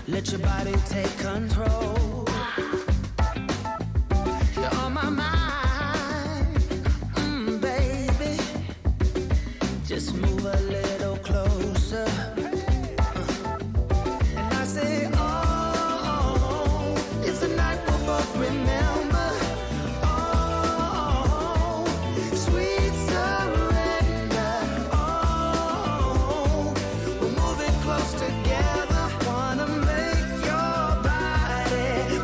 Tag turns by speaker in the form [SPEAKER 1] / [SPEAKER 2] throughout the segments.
[SPEAKER 1] Let your body take control. You're on my mind, baby. Just move a little closer. And I say, oh, it's a night we'll both remember. Oh, sweet surrender. Oh, we're moving close together. Wanna make your body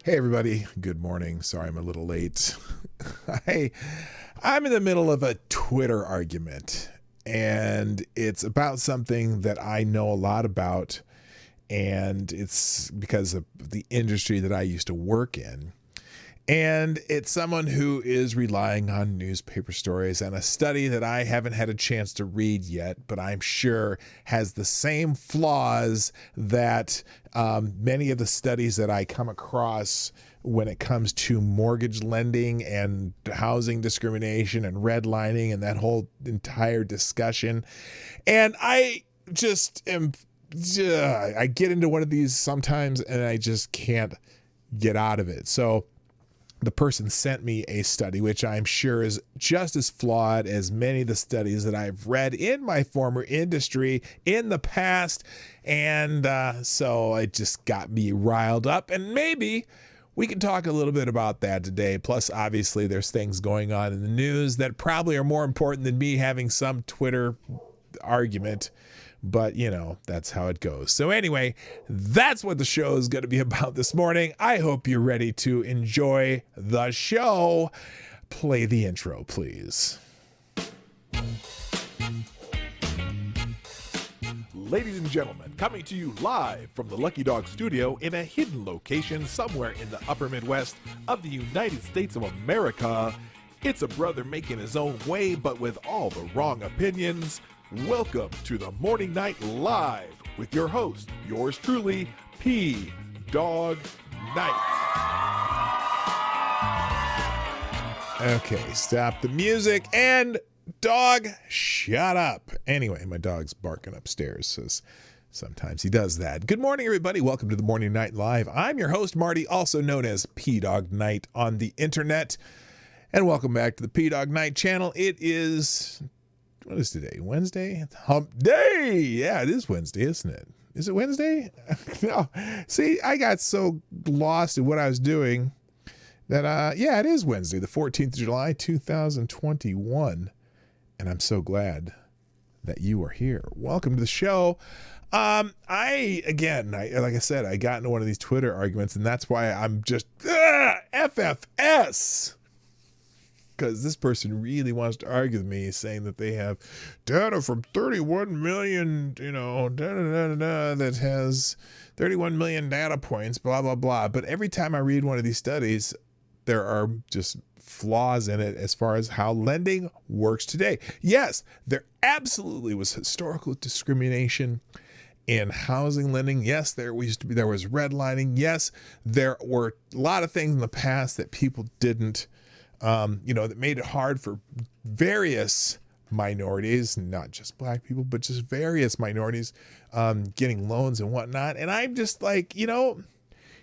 [SPEAKER 2] Hey everybody, good morning. Sorry I'm a little late. I'm in the middle of a Twitter argument, and it's about something that I know a lot about, and it's because of the industry that I used to work in. And it's someone who is relying on newspaper stories and a study that I haven't had a chance to read yet, but I'm sure has the same flaws that many of the studies that I come across when it comes to mortgage lending and housing discrimination and redlining and that whole entire discussion. And I just am, I get into one of these sometimes and I just can't get out of it. So the person sent me a study, which I'm sure is just as flawed as many of the studies that I've read in my former industry in the past. And so it just got me riled up. And maybe we can talk a little bit about that today. Plus, obviously, there's things going on in the news that probably are more important than me having some Twitter argument. But, you know, that's how it goes. So anyway, that's what the show is going to be about this morning. I hope you're ready to enjoy the show. Play the intro, please.
[SPEAKER 3] Ladies and gentlemen, coming to you live from the Lucky Dog studio in a hidden location somewhere in the upper Midwest of the United States of America, it's a brother making his own way, but with all the wrong opinions. Welcome to the Morning Night Live with your host, yours truly, PDawg Knight.
[SPEAKER 2] Okay, stop the music and dog, shut up. Anyway, my dog's barking upstairs, so sometimes he does that. Good morning, everybody. Welcome to the Morning Night Live. I'm your host, Marty, also known as PDawgKnight on the internet. And welcome back to the PDawgKnight Channel. It is... what is today? Wednesday? It's hump day. Yeah, it is Wednesday, isn't it? Is it Wednesday? No. See, I got so lost in what I was doing that, yeah, it is Wednesday, the 14th of July, 2021. And I'm so glad that you are here. Welcome to the show. Like I said, I got into one of these Twitter arguments, and that's why I'm just, FFS. Because this person really wants to argue with me, saying that they have data from 31 million, that has 31 million data points, blah, blah, blah. But every time I read one of these studies, there are just flaws in it as far as how lending works today. Yes, there absolutely was historical discrimination in housing lending. Yes, there was redlining. Yes, there were a lot of things in the past that people didn't that made it hard for various minorities, not just black people, but just various minorities, getting loans and whatnot. And I'm just like,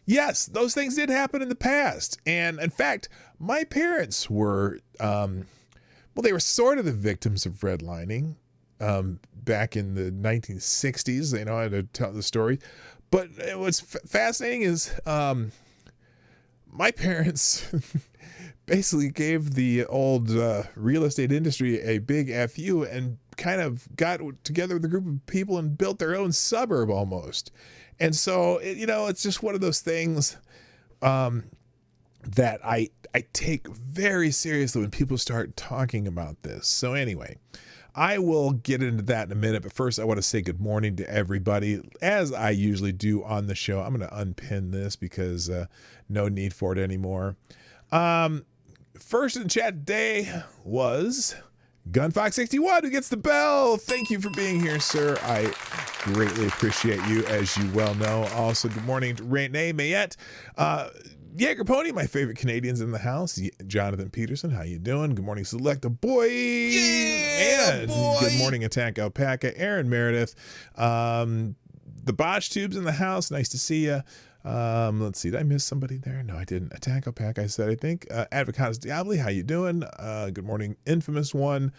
[SPEAKER 2] yes, those things did happen in the past. And in fact, my parents were, they were sort of the victims of redlining, back in the 1960s. I had to tell the story. But what's fascinating is, my parents basically gave the old real estate industry a big FU and kind of got together with a group of people and built their own suburb almost. And so, it's just one of those things that I take very seriously when people start talking about this. So anyway, I will get into that in a minute, but first I want to say good morning to everybody, as I usually do on the show. I'm going to unpin this because no need for it anymore. First in the chat today was Gunfox61, who gets the bell. Thank you for being here, sir. I greatly appreciate you, as you well know. Also, good morning to Renee Mayette. Jaeger Pony, my favorite Canadians in the house. Jonathan Peterson, how you doing? Good morning, Selecta Boy.
[SPEAKER 1] Yeah,
[SPEAKER 2] and
[SPEAKER 1] boy.
[SPEAKER 2] Good morning, Attack Alpaca. Aaron Meredith. The Bosch Tubes in the house. Nice to see you. Let's see, did I miss somebody there? No, I didn't. Attack Alpaca, I said, I think. Advocatus Diabli, how you doing? Good morning, Infamous One.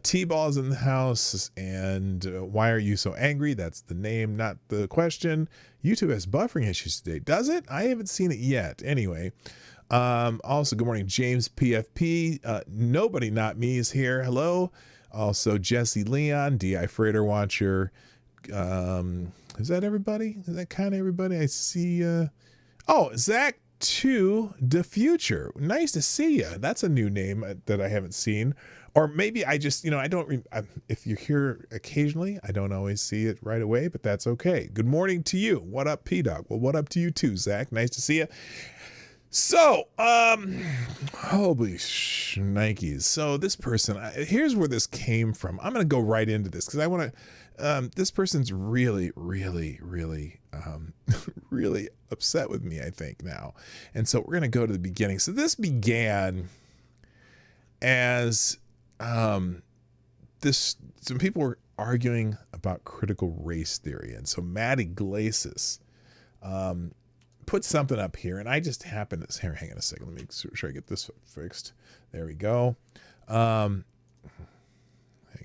[SPEAKER 2] T-Ball's in the house, and why are you so angry? That's the name, not the question. YouTube has buffering issues today. Does it? I haven't seen it yet. Anyway, also, good morning, James PFP. Nobody Not Me is here. Hello. Also, Jesse Leon, DI Freighter Watcher. Is that everybody? Is that kind of everybody? I see. Oh, Zach to the Future. Nice to see you. That's a new name that I haven't seen. Or maybe I just, I don't, if you're here occasionally, I don't always see it right away, but that's okay. Good morning to you. What up, P-Dawg? Well, what up to you too, Zach? Nice to see you. So, holy shnikes. So this person, here's where this came from. I'm going to go right into this because I want to, this person's really, really, really, really upset with me, I think now. And so we're going to go to the beginning. So this began as, some people were arguing about critical race theory. And so Maddie Glacis, put something up here, and I just happened to here. Hang on a second. Let me make sure I get this fixed. There we go. Hang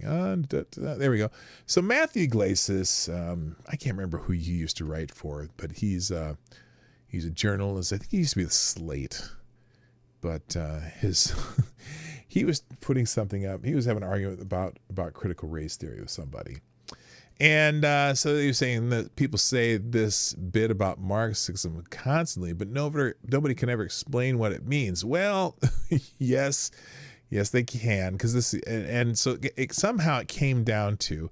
[SPEAKER 2] on. There we go. So Matthew Glacis, I can't remember who he used to write for, but he's a journalist. I think he used to be the Slate, but he was putting something up. He was having an argument about critical race theory with somebody. And so they were saying that people say this bit about Marxism constantly, but nobody can ever explain what it means. Well, yes, they can, because this and so somehow it came down to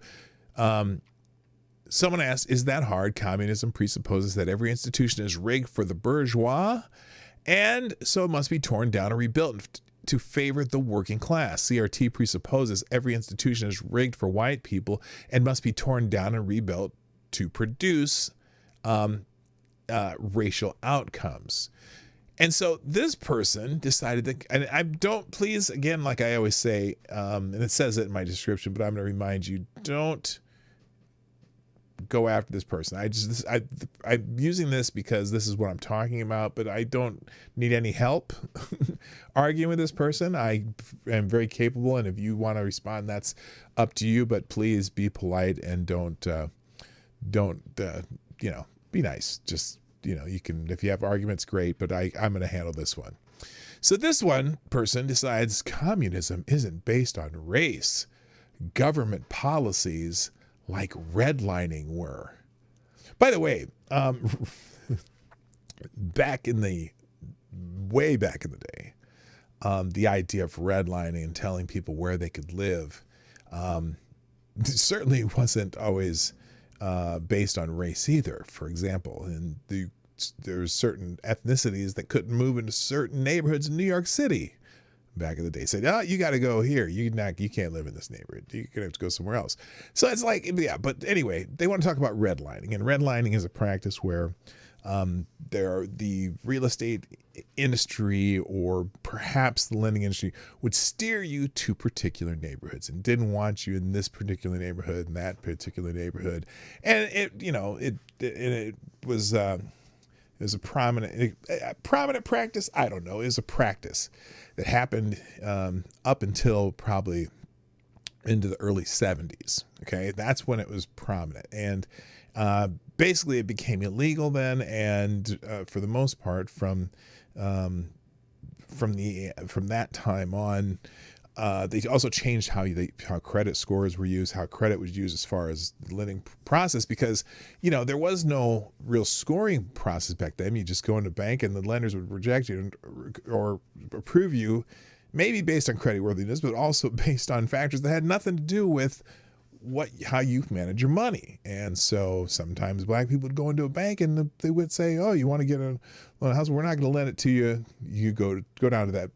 [SPEAKER 2] someone asked, "Is that hard? Communism presupposes that every institution is rigged for the bourgeois, and so it must be torn down and rebuilt to favor the working class. CRT presupposes every institution is rigged for white people and must be torn down and rebuilt to produce racial outcomes." And so this person decided that, and I don't, please, again, like I always say, and it says it in my description, but I'm going to remind you, don't go after this person. I'm using this because this is what I'm talking about, but I don't need any help arguing with this person. I am very capable, and if you want to respond, that's up to you, but please be polite and don't be nice. Just, you can, if you have arguments, great, but I'm going to handle this one. So this one person decides communism isn't based on race. Government policies like redlining were. By the way, way back in the day, the idea of redlining and telling people where they could live certainly wasn't always based on race either. For example, there's certain ethnicities that couldn't move into certain neighborhoods in New York City back in the day. Said, "Oh, you got to go here. You can't live in this neighborhood. You're gonna have to go somewhere else." So it's like, yeah. But anyway, they want to talk about redlining, and redlining is a practice where the real estate industry, or perhaps the lending industry, would steer you to particular neighborhoods and didn't want you in this particular neighborhood and that particular neighborhood. And it was a prominent practice. I don't know. It was a practice that happened up until probably into the early 70s. Okay, that's when it was prominent, and basically it became illegal then. And for the most part, from that time on, they also changed how credit scores were used, how credit was used as far as the lending process, because there was no real scoring process back then. You just go into a bank and the lenders would reject you or approve you, maybe based on creditworthiness, but also based on factors that had nothing to do with how you manage your money. And so sometimes black people would go into a bank and they would say, "Oh, you want to get a house? We're not going to lend it to you. You go down to that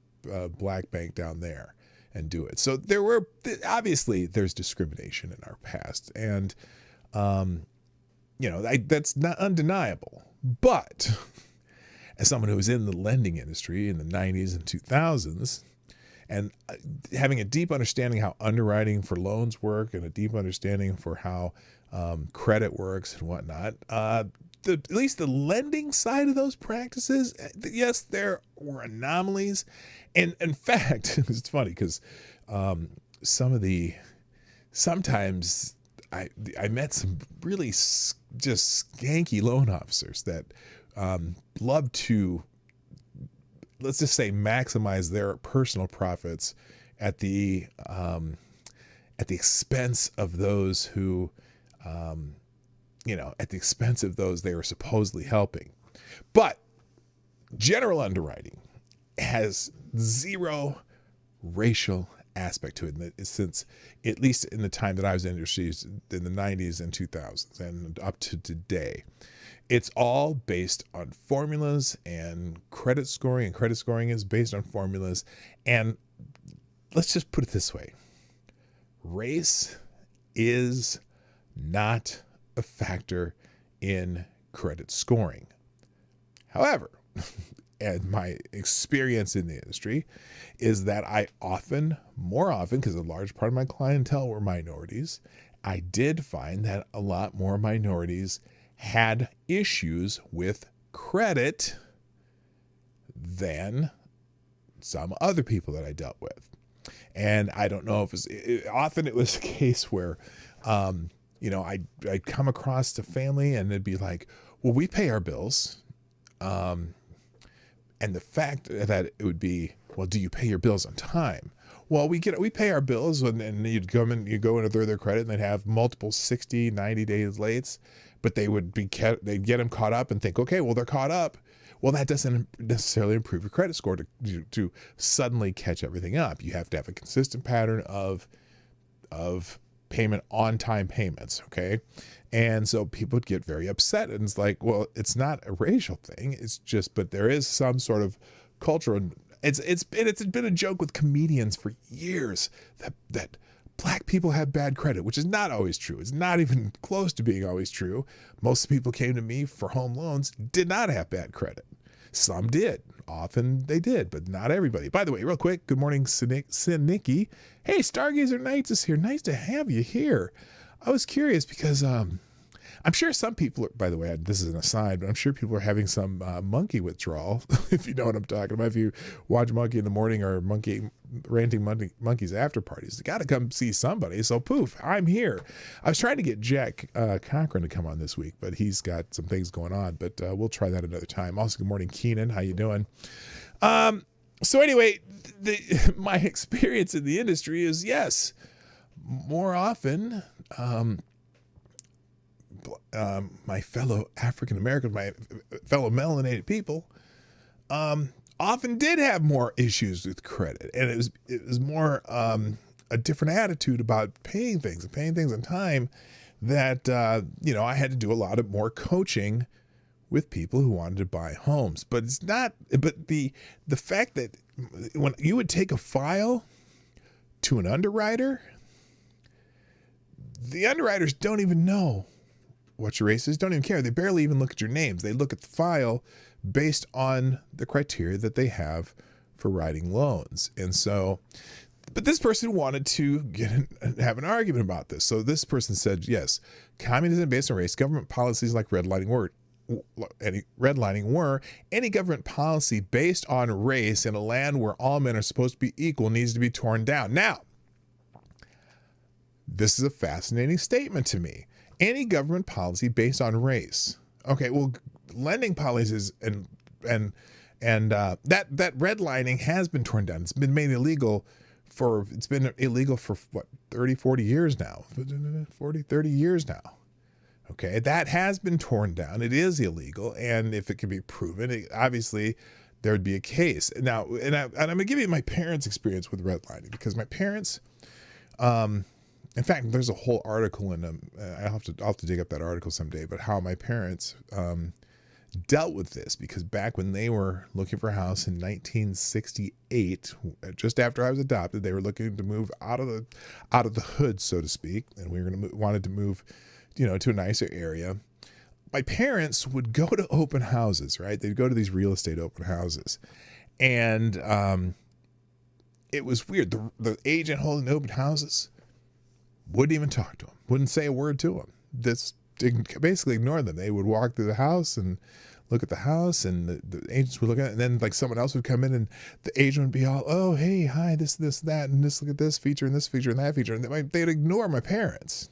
[SPEAKER 2] black bank down there and do it." So obviously there's discrimination in our past, and that's not undeniable. But as someone who was in the lending industry in the 90s and 2000s, and having a deep understanding how underwriting for loans work, and a deep understanding for how credit works and whatnot, at least the lending side of those practices, yes, there were anomalies. And in fact, it's funny because sometimes I met some really just skanky loan officers that love to, let's just say, maximize their personal profits at the expense of those who, at the expense of those they were supposedly helping. But General underwriting has zero racial aspect to it, since at least in the time that I was in the industry, in the 90s and 2000s and up to today. It's all based on formulas and credit scoring, and credit scoring is based on formulas. And let's just put it this way. Race is not a factor in credit scoring. However, and my experience in the industry is that more often, because a large part of my clientele were minorities, I did find that a lot more minorities had issues with credit than some other people that I dealt with. And I don't know if often it was a case where, I'd come across a family and it'd be like, well, we pay our bills. And the fact that it would be, well, do you pay your bills on time? Well, we pay our bills and you'd go into their credit and they'd have multiple 60, 90 days lates, but they'd get them caught up and think, okay, well, they're caught up. Well, that doesn't necessarily improve your credit score to suddenly catch everything up. You have to have a consistent pattern of payment, on time payments. Okay. And so people would get very upset, and it's like, well, it's not a racial thing. It's just, but there is some sort of culture. And it's been a joke with comedians for years that black people have bad credit, which is not always true. It's not even close to being always true. Most people came to me for home loans did not have bad credit. Some did. Often they did, but not everybody. By the way, real quick, good morning, Sin Nikki. Hey, Stargazer Nights is here. Nice to have you here. I was curious because I'm sure some people are, by the way, this is an aside, but I'm sure people are having some monkey withdrawal, if you know what I'm talking about. If you watch Monkey in the Morning or Ranting Monkeys after parties, you got to come see somebody. So poof, I'm here. I was trying to get Jack Cochran to come on this week, but he's got some things going on, but we'll try that another time. Also, good morning, Keenan. How you doing? So anyway, my experience in the industry is, yes, more often, my fellow African Americans, my fellow melanated people, often did have more issues with credit, and it was more a different attitude about paying things on time. That I had to do a lot of more coaching with people who wanted to buy homes, but it's not. But the fact that when you would take a file to an underwriter, the underwriters don't even know what your race is, don't even care. They barely even look at your names. They look at the file based on the criteria that they have for writing loans. And so, but this person wanted to have an argument about this. So this person said, yes, communism based on race, government policies like redlining were any government policy based on race in a land where all men are supposed to be equal needs to be torn down. Now, this is a fascinating statement to me. Any government policy based on race. Okay, well, lending policies and that redlining has been torn down. It's been made illegal for what, 30, 40 years now. 30 years now. Okay, that has been torn down. It is illegal, and if it can be proven, obviously there would be a case. Now, and I'm going to give you my parents' experience with redlining, because my parents, in fact, there's a whole article in them. I'll have to dig up that article someday, but how my parents dealt with this, because back when they were looking for a house in 1968, just after I was adopted, they were looking to move out of the hood, so to speak, and we wanted to move, to a nicer area. My parents would go to open houses, right? They'd go to these real estate open houses, and it was weird. The agent holding the open houses wouldn't even talk to them, wouldn't say a word to them. This basically ignored them. They would walk through the house and look at the house, and the agents would look at it, and then like someone else would come in, and the agent would be all, oh, hey, hi, this, that, and this, look at this feature, and this feature, and that feature. And they'd ignore my parents.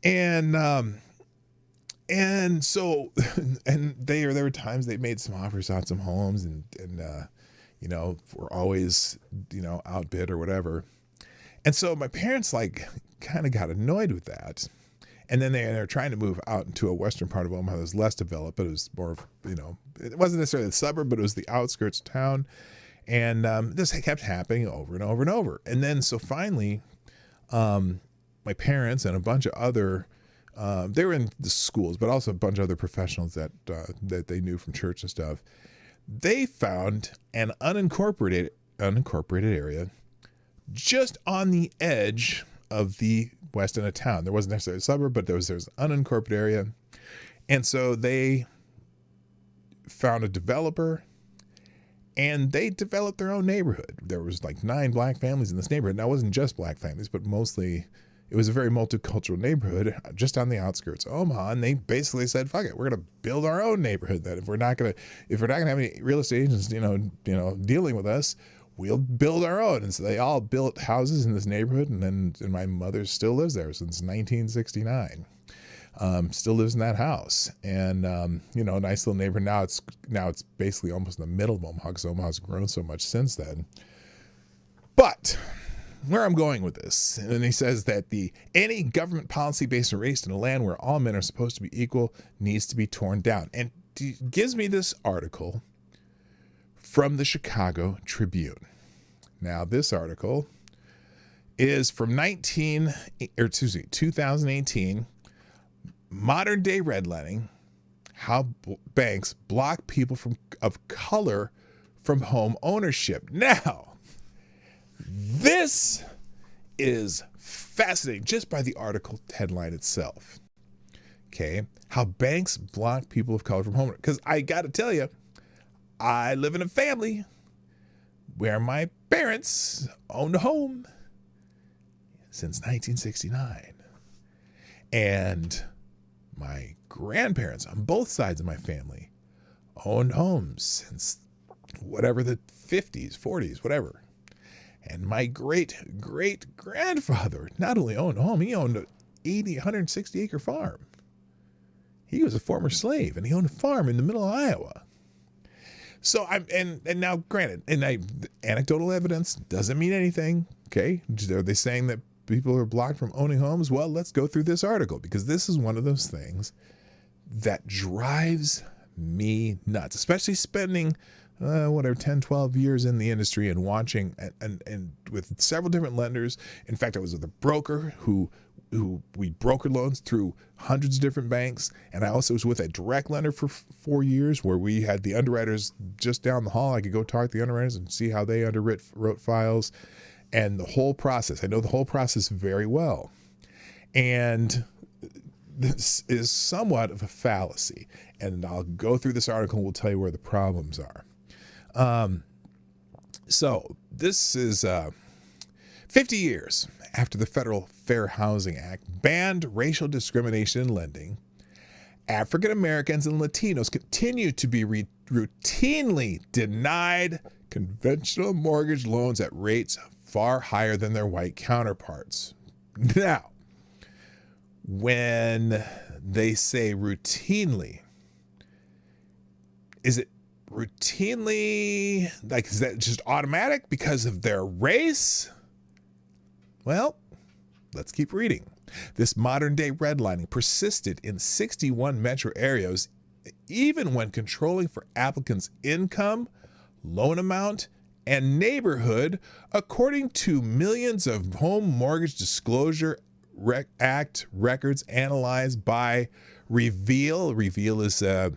[SPEAKER 2] And so, and there were times they made some offers on some homes, and were always, outbid or whatever. And so my parents kind of got annoyed with that. And then they're trying to move out into a western part of Omaha that was less developed, but it was more of, it wasn't necessarily the suburb, but it was the outskirts of town. And this kept happening over and over and over. And then so finally, my parents and a bunch of other, they were in the schools, but also a bunch of other professionals that they knew from church and stuff. They found an unincorporated area just on the edge of the west end of town. There wasn't necessarily a suburb, but there was an unincorporated area. And so they found a developer and they developed their own neighborhood. There was like 9 black families in this neighborhood. Now, it wasn't just black families, but mostly it was a very multicultural neighborhood just on the outskirts of Omaha. And they basically said, fuck it, we're going to build our own neighborhood. That if we're not going to have any real estate agents, dealing with us, we'll build our own. And so they all built houses in this neighborhood. And my mother still lives there since 1969. Still lives in that house. And, a nice little neighborhood. Now it's basically almost in the middle of Omaha because Omaha's grown so much since then. But where I'm going with this, and he says that any government policy based on race in a land where all men are supposed to be equal needs to be torn down. And he gives me this article from the Chicago Tribune. Now, this article is from 2018, modern day redlining, how banks block people of color from home ownership. Now, this is fascinating just by the article headline itself. Okay, how banks block people of color from home. Because I got to tell you, I live in a family where my parents owned a home since 1969. And my grandparents on both sides of my family owned homes since whatever the 50s, 40s, whatever. And my great-great-grandfather not only owned a home, he owned an 160-acre farm. He was a former slave, and he owned a farm in the middle of Iowa. So and now, granted, anecdotal evidence doesn't mean anything. Okay, are they saying that people are blocked from owning homes? Well, let's go through this article because this is one of those things that drives me nuts, especially spending 10, 12 years in the industry and watching and with several different lenders. In fact, I was with a broker who we brokered loans through hundreds of different banks. And I also was with a direct lender for 4 years where we had the underwriters just down the hall. I could go talk to the underwriters and see how they wrote files and the whole process. I know the whole process very well. And this is somewhat of a fallacy. And I'll go through this article and we'll tell you where the problems are. So this is 50 years after the Federal Fair Housing Act banned racial discrimination in lending. African Americans and Latinos continue to be routinely denied conventional mortgage loans at rates far higher than their white counterparts. Now, when they say routinely, is it routinely, like, is that just automatic because of their race? Well, let's keep reading. This modern day redlining persisted in 61 metro areas, even when controlling for applicants' income, loan amount, and neighborhood, according to millions of Home Mortgage Disclosure Act records analyzed by Reveal. Reveal is an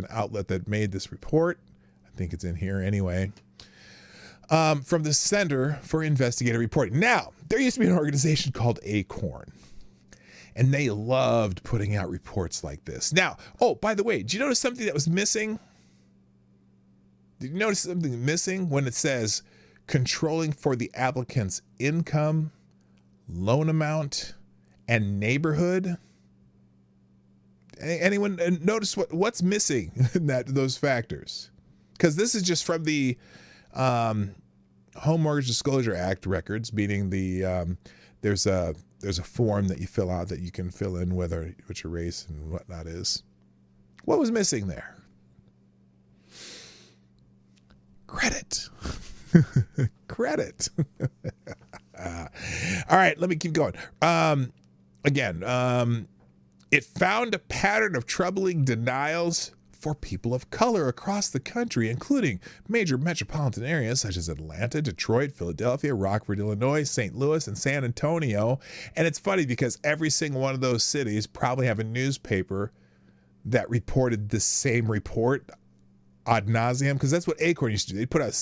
[SPEAKER 2] outlet that made this report. I think it's in here anyway. From the Center for Investigative Reporting. Now, there used to be an organization called Acorn, and they loved putting out reports like this. Now, oh, by the way, did you notice something that was missing? Did you notice something missing when it says controlling for the applicant's income, loan amount, and neighborhood? Anyone notice what's missing in those factors? Because this is just from the Home Mortgage Disclosure Act records, meaning there's a form that you fill out that you can fill in what your race and whatnot is. What was missing there? Credit. Credit. All right, let me keep going. again, it found a pattern of troubling denials for people of color across the country, including major metropolitan areas such as Atlanta, Detroit, Philadelphia, Rockford, Illinois, St. Louis, and San Antonio. And it's funny because every single one of those cities probably have a newspaper that reported the same report ad nauseum, because that's what Acorn used to do. They put out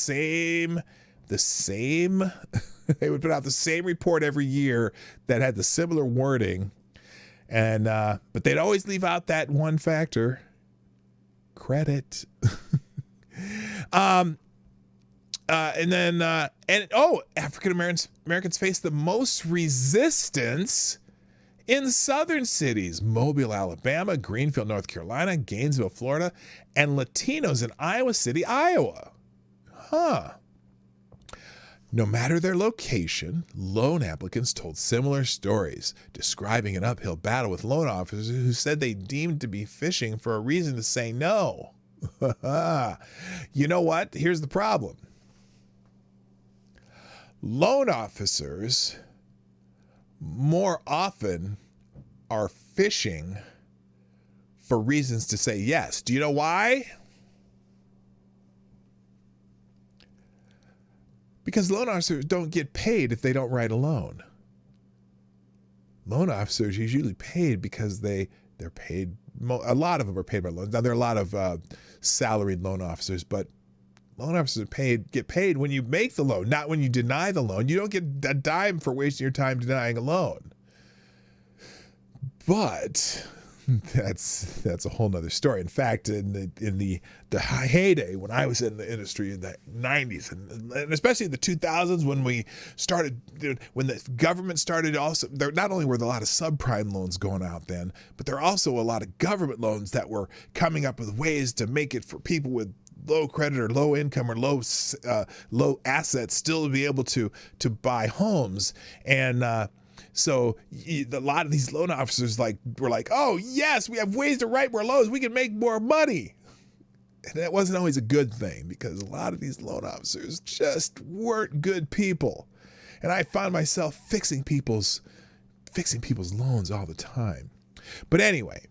[SPEAKER 2] they would put out the same report every year that had the similar wording. And but they'd always leave out that one factor: credit. African Americans face the most resistance in southern cities: Mobile, Alabama; Greenfield, North Carolina; Gainesville, Florida; and Latinos in Iowa City, Iowa. No matter their location, loan applicants told similar stories, describing an uphill battle with loan officers who said they deemed to be fishing for a reason to say no. You know what? Here's the problem. Loan officers more often are fishing for reasons to say yes. Do you know why? Because loan officers don't get paid if they don't write a loan. Loan officers are usually paid because they're paid. A lot of them are paid by loans. Now, there are a lot of salaried loan officers, but loan officers get paid when you make the loan, not when you deny the loan. You don't get a dime for wasting your time denying a loan. But that's a whole nother story. In fact, in the heyday when I was in the industry in the 90s and especially in the 2000s when the government started, also there not only were there a lot of subprime loans going out then, but there are also a lot of government loans that were coming up with ways to make it for people with low credit or low income or low assets still to be able to buy homes. And so a lot of these loan officers were like, oh, yes, we have ways to write more loans. We can make more money. And that wasn't always a good thing because a lot of these loan officers just weren't good people. And I found myself fixing people's loans all the time. But anyway,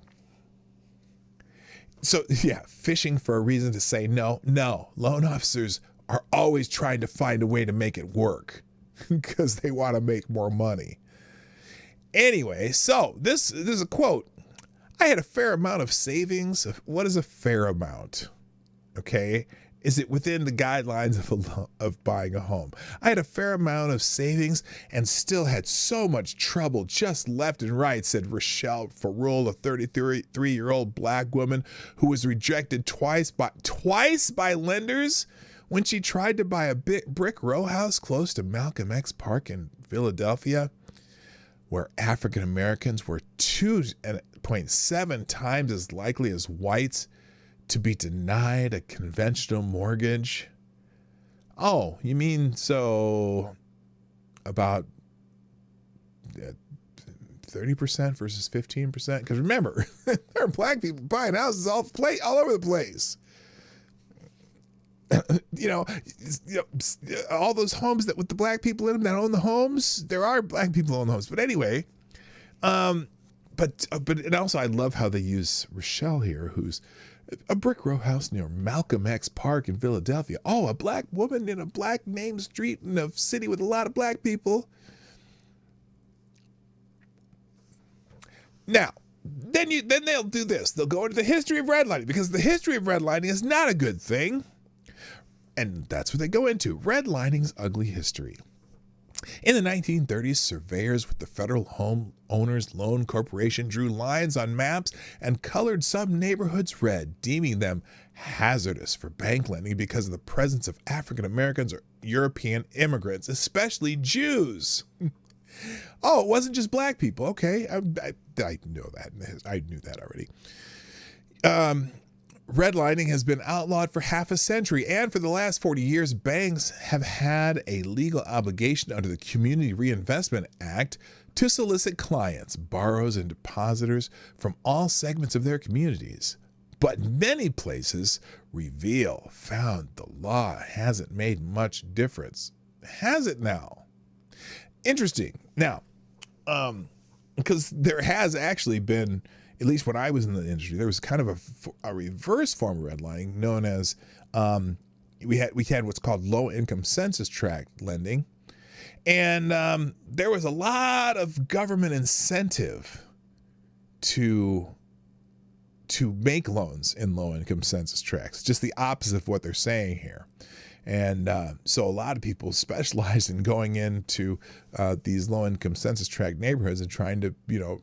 [SPEAKER 2] so yeah, fishing for a reason to say no. No, loan officers are always trying to find a way to make it work because they want to make more money. Anyway, so this is a quote. I had a fair amount of savings. What is a fair amount? Okay. Is it within the guidelines of buying a home? I had a fair amount of savings and still had so much trouble just left and right, said Rochelle Farrell, a 33-year-old black woman who was rejected twice by lenders when she tried to buy a brick row house close to Malcolm X Park in Philadelphia, where African Americans were 2.7 times as likely as whites to be denied a conventional mortgage. Oh, you mean so about 30% versus 15%? Because remember, there are black people buying houses all over the place. All those homes with the black people in them that own the homes, there are black people who own the homes. But anyway, but and also I love how they use Rochelle here, who's a brick row house near Malcolm X Park in Philadelphia. Oh, a black woman in a black named street in a city with a lot of black people. Now, then they'll do this. They'll go into the history of redlining, because the history of redlining is not a good thing. And that's what they go into, redlining's ugly history. In the 1930s, surveyors with the Federal Home Owners Loan Corporation drew lines on maps and colored some neighborhoods red, deeming them hazardous for bank lending because of the presence of African Americans or European immigrants, especially Jews. Oh, it wasn't just black people. Okay, I know that. I knew that already. Redlining has been outlawed for half a century, and for the last 40 years, banks have had a legal obligation under the Community Reinvestment Act to solicit clients, borrowers, and depositors from all segments of their communities. But many places found the law hasn't made much difference. Has it now? Interesting. Now, because there has actually been, at least when I was in the industry, there was kind of a reverse form of redlining known as we had what's called low income census tract lending, and there was a lot of government incentive to make loans in low income census tracts, just the opposite of what they're saying here. And so a lot of people specialized in going into these low-income census tract neighborhoods and trying to,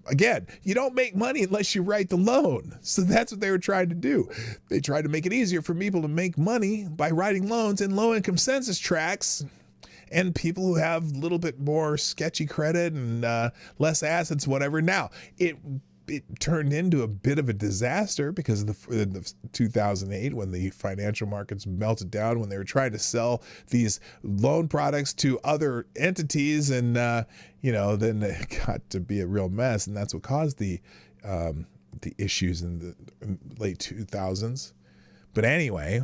[SPEAKER 2] again, you don't make money unless you write the loan. So that's what they were trying to do. They tried to make it easier for people to make money by writing loans in low-income census tracts. And people who have a little bit more sketchy credit and less assets, whatever. Now, it turned into a bit of a disaster because of the 2008, when the financial markets melted down, when they were trying to sell these loan products to other entities, and then it got to be a real mess, and that's what caused the issues in the late 2000s. But anyway,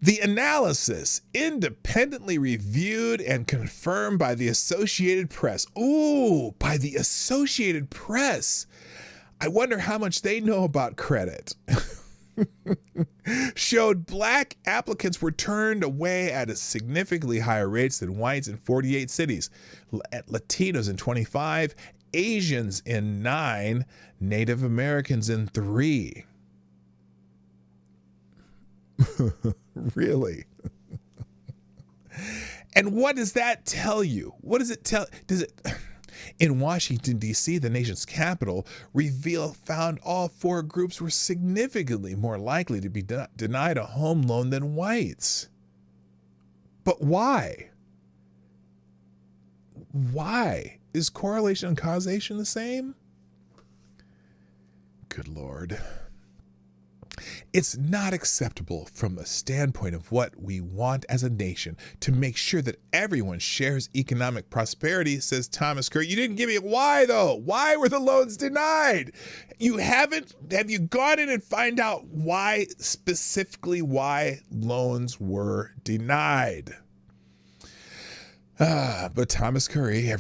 [SPEAKER 2] the analysis independently reviewed and confirmed by the Associated Press. Ooh, by the Associated Press. I wonder how much they know about credit. Showed black applicants were turned away at a significantly higher rates than whites in 48 cities, Latinos in 25, Asians in 9, Native Americans in 3. Really? And what does that tell you? What does it tell? In Washington, D.C., the nation's capital, found all 4 groups were significantly more likely to be denied a home loan than whites. But why? Why? Is correlation and causation the same? Good Lord. It's not acceptable from a standpoint of what we want as a nation to make sure that everyone shares economic prosperity, says Thomas Curry. You didn't give me why, though. Why were the loans denied? Have you gone in and find out specifically why loans were denied? But Thomas Curry,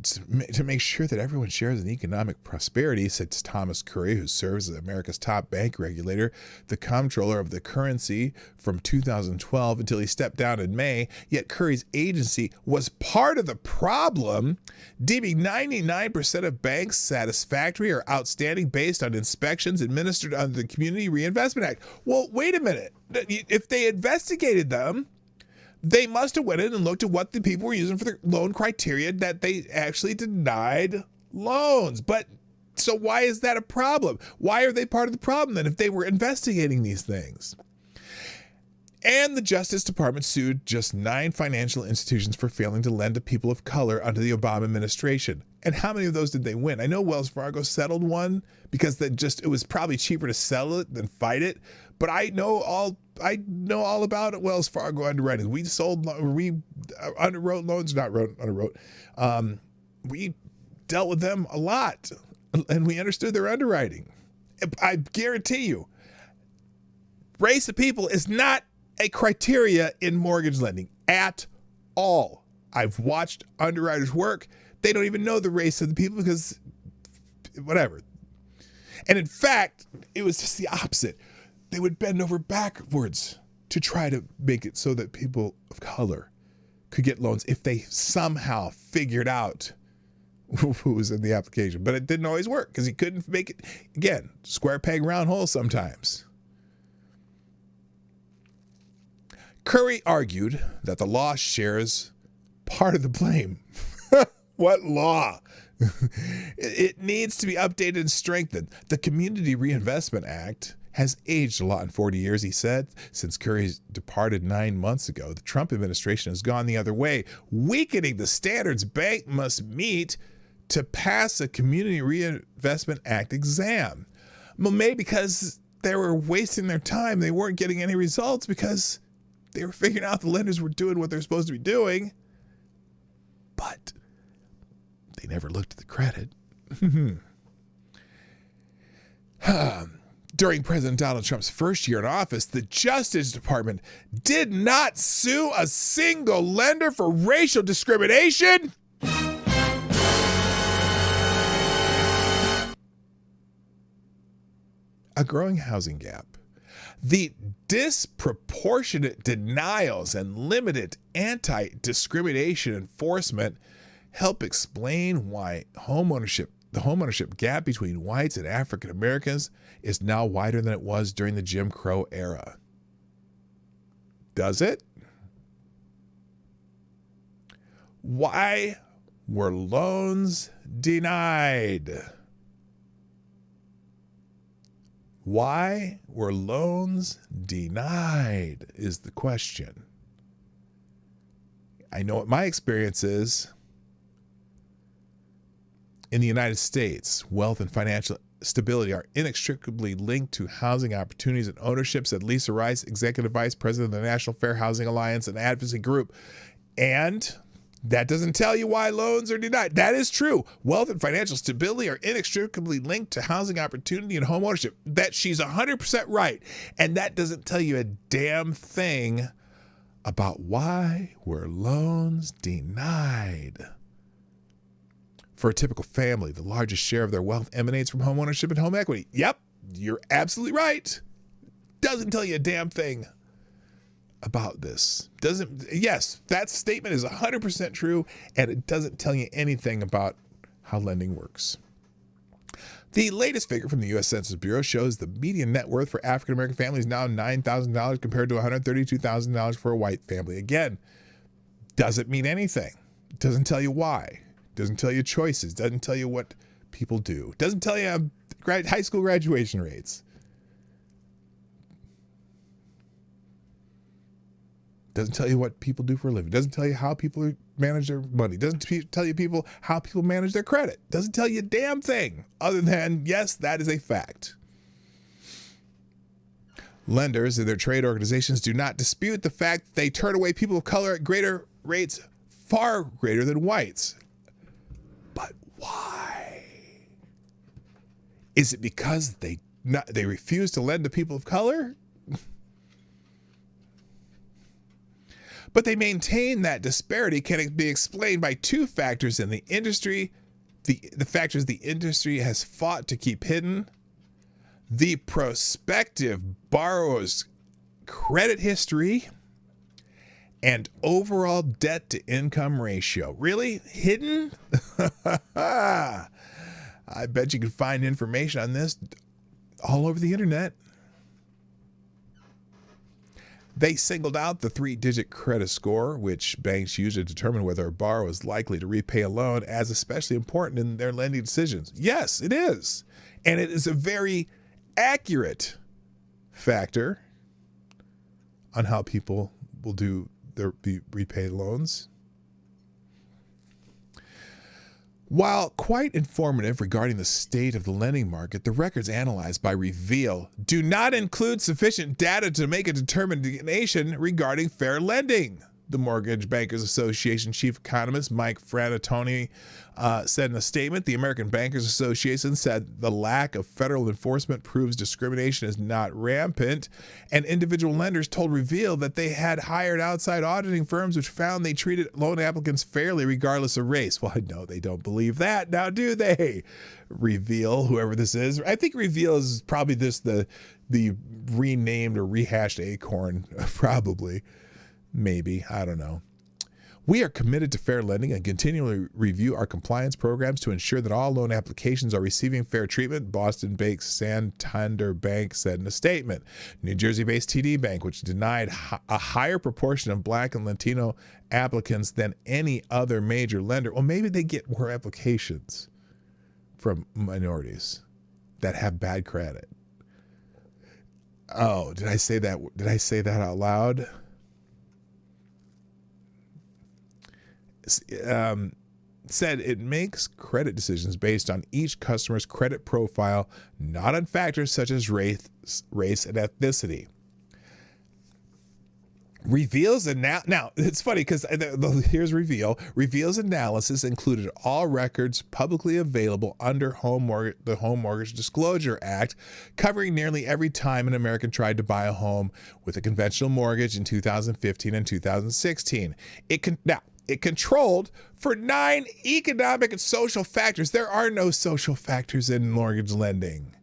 [SPEAKER 2] to make sure that everyone shares in economic prosperity, said Thomas Curry, who serves as America's top bank regulator, the comptroller of the currency from 2012 until he stepped down in May. Yet Curry's agency was part of the problem, deeming 99% of banks satisfactory or outstanding based on inspections administered under the Community Reinvestment Act. Well, wait a minute. If they investigated them, they must have went in and looked at what the people were using for their loan criteria that they actually denied loans. But so why is that a problem? Why are they part of the problem then if they were investigating these things? And the Justice Department sued just 9 financial institutions for failing to lend to people of color under the Obama administration. And how many of those did they win? I know Wells Fargo settled one because it was probably cheaper to sell it than fight it. But I know all about Wells Fargo underwriting. We underwrote loans, underwrote. We dealt with them a lot, and we understood their underwriting. I guarantee you, race of people is not a criteria in mortgage lending at all. I've watched underwriters work. They don't even know the race of the people because whatever. And in fact, it was just the opposite. They would bend over backwards to try to make it so that people of color could get loans if they somehow figured out who was in the application. But it didn't always work because he couldn't make it, again, square peg, round hole sometimes. Curry argued that the law shares part of the blame. What law? It needs to be updated and strengthened. The Community Reinvestment Act has aged a lot in 40 years, he said. Since Curry departed 9 months ago, the Trump administration has gone the other way, weakening the standards bank must meet to pass a Community Reinvestment Act exam. Well, maybe because they were wasting their time. They weren't getting any results because they were figuring out the lenders were doing what they're supposed to be doing. But they never looked at the credit. During President Donald Trump's first year in office, the Justice Department did not sue a single lender for racial discrimination. a growing housing gap. The disproportionate denials and limited anti-discrimination enforcement help explain why the homeownership gap between whites and African Americans is now wider than it was during the Jim Crow era. Does it? Why were loans denied? Why were loans denied is the question. I know what my experience is. In the United States, wealth and financial stability are inextricably linked to housing opportunities and ownership, said Lisa Rice, Executive Vice President of the National Fair Housing Alliance and Advocacy Group. And that doesn't tell you why loans are denied. That is true. Wealth and financial stability are inextricably linked to housing opportunity and home ownership. That she's 100% right. And that doesn't tell you a damn thing about why were loans denied. For a typical family, the largest share of their wealth emanates from home ownership and home equity. Yep, you're absolutely right. Doesn't tell you a damn thing about this. Yes, that statement is 100% true, and it doesn't tell you anything about how lending works. The latest figure from the U.S. Census Bureau shows the median net worth for African American families is now $9,000 compared to $132,000 for a white family. Again, doesn't mean anything. Doesn't tell you why. Doesn't tell you choices. Doesn't tell you what people do. Doesn't tell you high school graduation rates. Doesn't tell you what people do for a living. Doesn't tell you how people manage their money. Doesn't tell you how people manage their credit. Doesn't tell you a damn thing other than, yes, that is a fact. Lenders and their trade organizations do not dispute the fact that they turn away people of color at greater rates, far greater than whites. But why? Is it because they refuse to lend to people of color? But they maintain that disparity can be explained by two factors in the industry, the factors the industry has fought to keep hidden: the prospective borrower's credit history and overall debt to income ratio. Really? Hidden? I bet you can find information on this all over the internet. They singled out the 3-digit credit score, which banks use to determine whether a borrower is likely to repay a loan, as especially important in their lending decisions. Yes, it is. And it is a very accurate factor on how people will repay loans. While quite informative regarding the state of the lending market, the records analyzed by Reveal do not include sufficient data to make a determination regarding fair lending. The Mortgage Bankers Association chief economist Mike Franatoni said in a statement, the American Bankers Association said the lack of federal enforcement proves discrimination is not rampant, and individual lenders told Reveal that they had hired outside auditing firms which found they treated loan applicants fairly regardless of race. Well, no, they don't believe that now, do they? Reveal, whoever this is. I think Reveal is probably just the renamed or rehashed Acorn, probably. Maybe, I don't know. We are committed to fair lending and continually review our compliance programs to ensure that all loan applications are receiving fair treatment, Boston-based Santander Bank said in a statement. New Jersey-based TD Bank, which denied a higher proportion of Black and Latino applicants than any other major lender. Well, maybe they get more applications from minorities that have bad credit. Oh, did I say that? Did I say that out loud? Said it makes credit decisions based on each customer's credit profile, not on factors such as race and ethnicity. Now it's funny because here's Reveal. Reveal's analysis included all records publicly available under the Home Mortgage Disclosure Act, covering nearly every time an American tried to buy a home with a conventional mortgage in 2015 and 2016. It controlled for 9 economic and social factors. There are no social factors in mortgage lending.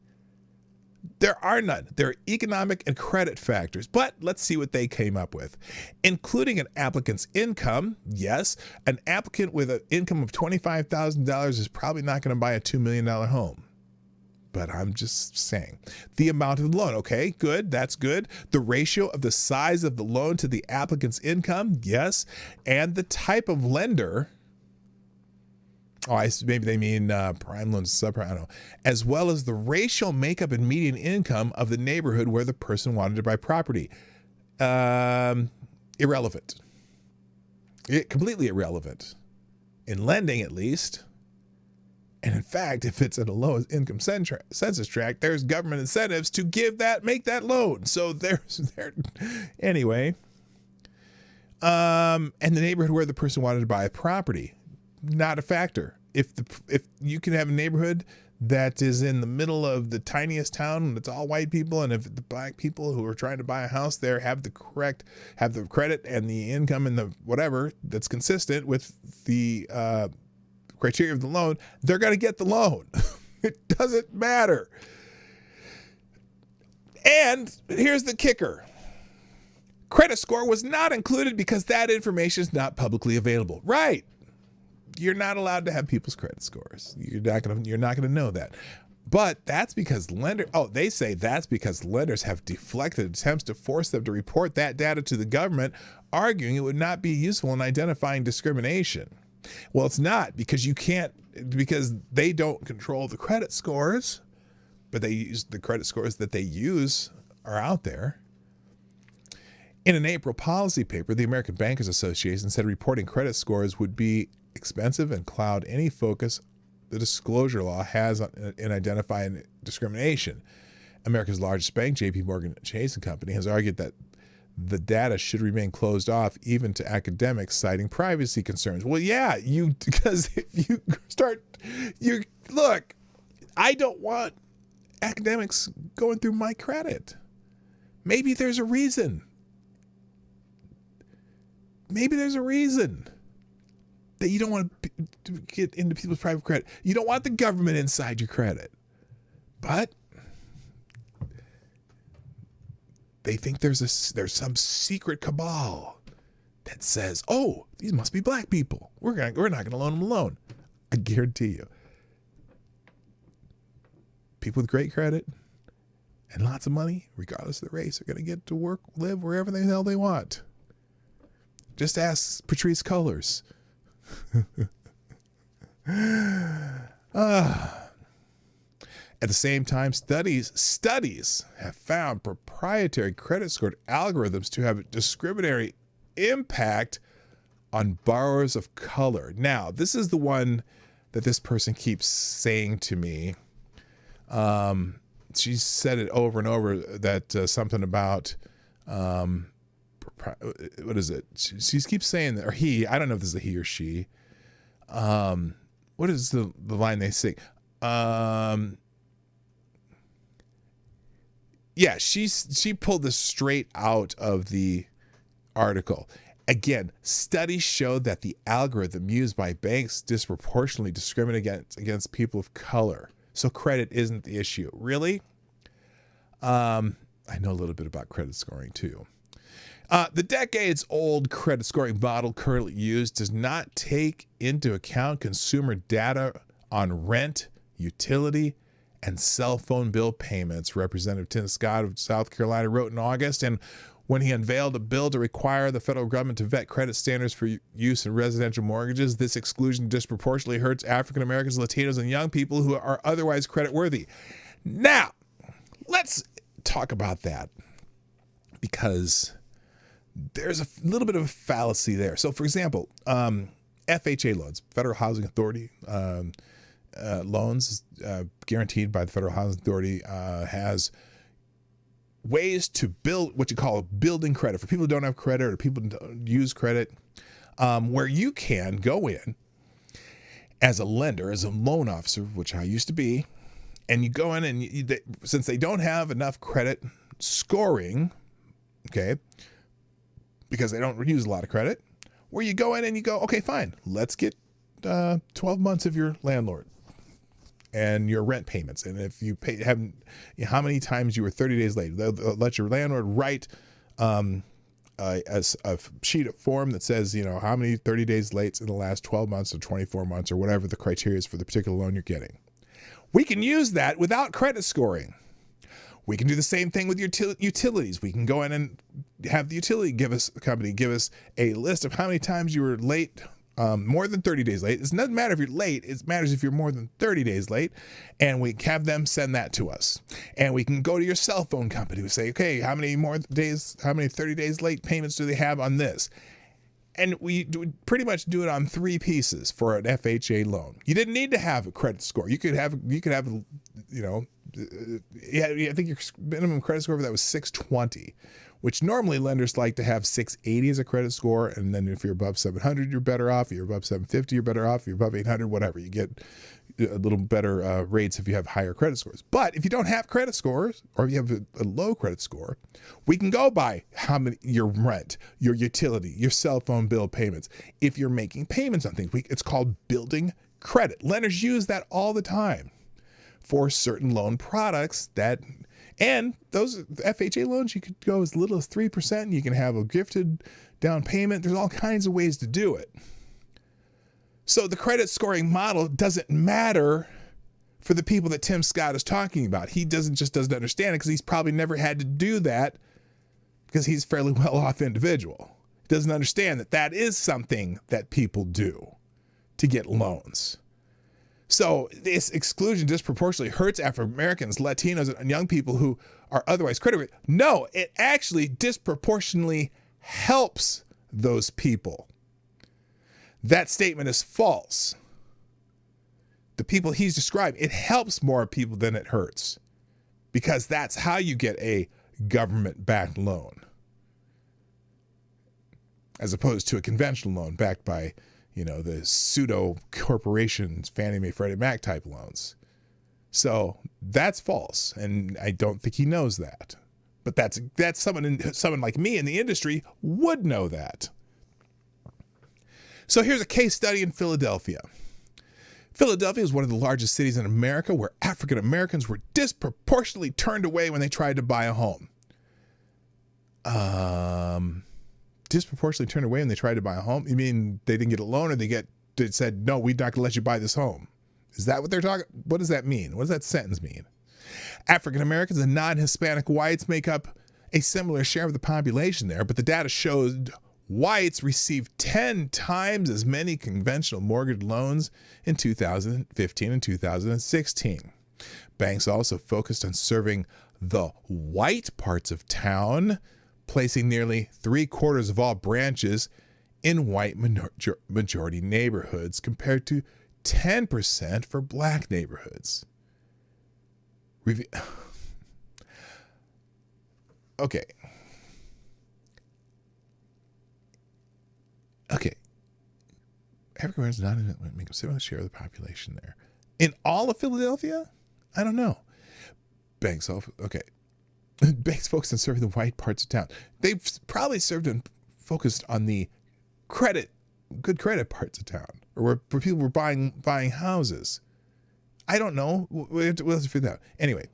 [SPEAKER 2] There are none. There are economic and credit factors, but let's see what they came up with. Including an applicant's income, yes, an applicant with an income of $25,000 is probably not going to buy a $2 million home. But I'm just saying. The amount of the loan, okay, good, that's good. The ratio of the size of the loan to the applicant's income, yes. And the type of lender, maybe they mean prime loans, subprime, I don't know. As well as the racial makeup and median income of the neighborhood where the person wanted to buy property. Irrelevant. Completely irrelevant. In lending, at least. And in fact, if it's in a low income census tract, there's government incentives to make that loan. So anyway. And the neighborhood where the person wanted to buy a property, not a factor. If you can have a neighborhood that is in the middle of the tiniest town and it's all white people, and if the black people who are trying to buy a house there have the credit and the income and the whatever that's consistent with the criteria of the loan, they're going to get the loan. It doesn't matter. And here's the kicker. Credit score was not included because that information is not publicly available. Right. You're not allowed to have people's credit scores. You're not going to know that. But that's because they say that's because lenders have deflected attempts to force them to report that data to the government, arguing it would not be useful in identifying discrimination. Well, it's not, because because they don't control the credit scores, but they use the credit scores that they use are out there. In an April policy paper, the American Bankers Association said reporting credit scores would be expensive and cloud any focus the disclosure law has in identifying discrimination. America's largest bank, JP Morgan Chase & Company, has argued that the data should remain closed off even to academics, citing privacy concerns. Well, yeah, because if look, I don't want academics going through my credit. Maybe there's a reason. That you don't want to get into people's private credit. You don't want the government inside your credit. But they think there's some secret cabal that says, oh, these must be black people. We're not going to loan them a loan. I guarantee you. People with great credit and lots of money, regardless of the race, are going to get to work, live wherever the hell they want. Just ask Patrice Cullors. At the same time, studies have found proprietary credit score algorithms to have a discriminatory impact on borrowers of color. Now, this is the one that this person keeps saying to me. She's said it over and over that something about what is it? She keeps saying that, or he. I don't know if this is a he or she. What is the line they sing? Yeah, she pulled this straight out of the article. Again, studies show that the algorithm used by banks disproportionately discriminate against people of color. So credit isn't the issue. Really? I know a little bit about credit scoring too. The decades-old credit scoring model currently used does not take into account consumer data on rent, utility, and cell phone bill payments, Representative Tim Scott of South Carolina wrote in August. And when he unveiled a bill to require the federal government to vet credit standards for use in residential mortgages, this exclusion disproportionately hurts African Americans, Latinos, and young people who are otherwise creditworthy. Now, let's talk about that, because there's a little bit of a fallacy there. So, for example, FHA loans, Federal Housing Authority loans guaranteed by the Federal Housing Authority has ways to build what you call building credit for people who don't have credit or people who don't use credit, where you can go in as a lender, as a loan officer, which I used to be, and you go in and since they don't have enough credit scoring, okay, because they don't use a lot of credit, where you go in and you go, okay, fine, let's get 12 months of your landlord. and your rent payments. And if you pay, how many times you were 30 days late, they'll let your landlord write as a sheet of form that says, how many 30 days late in the last 12 months or 24 months or whatever the criteria is for the particular loan you're getting. We can use that without credit scoring. We can do the same thing with utilities. We can go in and have the utility company give us a list of how many times you were late, more than 30 days late. It doesn't matter if you're late. It matters if you're more than 30 days late. And we have them send that to us. And we can go to your cell phone company. We say, okay, how many 30 days late payments do they have on this? And we pretty much do it on 3 pieces for an FHA loan. You didn't need to have a credit score. I think your minimum credit score for that was 620, which normally lenders like to have 680 as a credit score. And then if you're above 700, you're better off. If you're above 750, you're better off. If you're above 800, whatever, you get a little better rates if you have higher credit scores. But if you don't have credit scores, or if you have a low credit score, we can go by your rent, your utility, your cell phone bill payments. If you're making payments on things, it's called building credit. Lenders use that all the time for certain loan products and those FHA loans, you could go as little as 3%. You can have a gifted down payment. There's all kinds of ways to do it. So the credit scoring model doesn't matter for the people that Tim Scott is talking about. He doesn't understand it because he's probably never had to do that because he's a fairly well-off individual. He doesn't understand that is something that people do to get loans. So this exclusion disproportionately hurts African Americans, Latinos, and young people who are otherwise credit. No, it actually disproportionately helps those people. That statement is false. The people he's described, it helps more people than it hurts, because that's how you get a government-backed loan, as opposed to a conventional loan backed by the pseudo corporations, Fannie Mae, Freddie Mac type loans. So that's false, and I don't think he knows that. But that's someone like me in the industry would know that. So here's a case study in Philadelphia. Philadelphia is one of the largest cities in America where African Americans were disproportionately turned away when they tried to buy a home. Disproportionately turned away when they tried to buy a home? You mean they didn't get a loan, or they said, no, we're not going to let you buy this home? Is that what they're talking? What does that mean? What does that sentence mean? African Americans and non-Hispanic whites make up a similar share of the population there, but the data showed whites received 10 times as many conventional mortgage loans in 2015 and 2016. Banks also focused on serving the white parts of town, placing nearly 3/4 of all branches in white majority neighborhoods compared to 10% for black neighborhoods. Okay. African Americans not make a similar share of the population there. In all of Philadelphia? I don't know. Banks focused on serving the white parts of town. They've probably focused on the good credit parts of town, or where people were buying houses. I don't know. We'll have to figure that out. Anyway,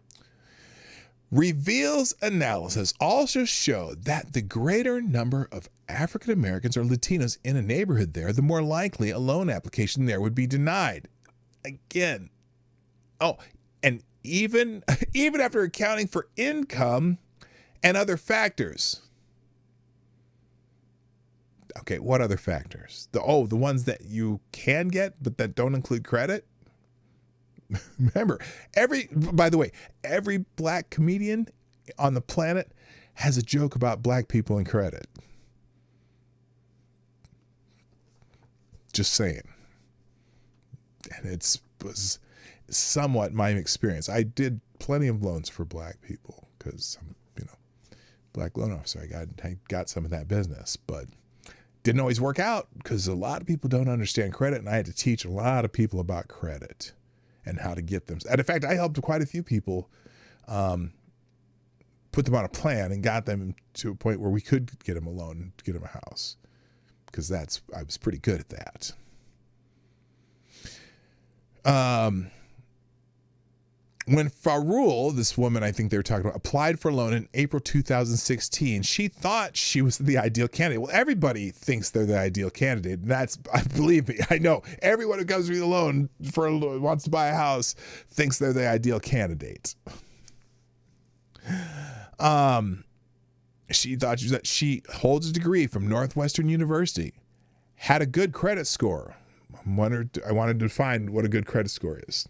[SPEAKER 2] Reveal's analysis also showed that the greater number of African Americans or Latinos in a neighborhood there, the more likely a loan application there would be denied. Again, and even after accounting for income and other factors. Okay, what other factors? The ones that you can get but that don't include credit? Remember, by the way, every black comedian on the planet has a joke about black people and credit. Just saying. And it was somewhat my experience. I did plenty of loans for black people because I'm, black loan officer. I got some of that business, but didn't always work out because a lot of people don't understand credit, and I had to teach a lot of people about credit and how to get them. And in fact, I helped quite a few people put them on a plan and got them to a point where we could get them a loan and get them a house, because I was pretty good at that. When Farul, this woman I think they were talking about, applied for a loan in April 2016, she thought she was the ideal candidate. Well, everybody thinks they're the ideal candidate. And that's, believe me, I know everyone who comes to me alone wants to buy a house thinks they're the ideal candidate. She thought she holds a degree from Northwestern University, had a good credit score. I wanted to find what a good credit score is.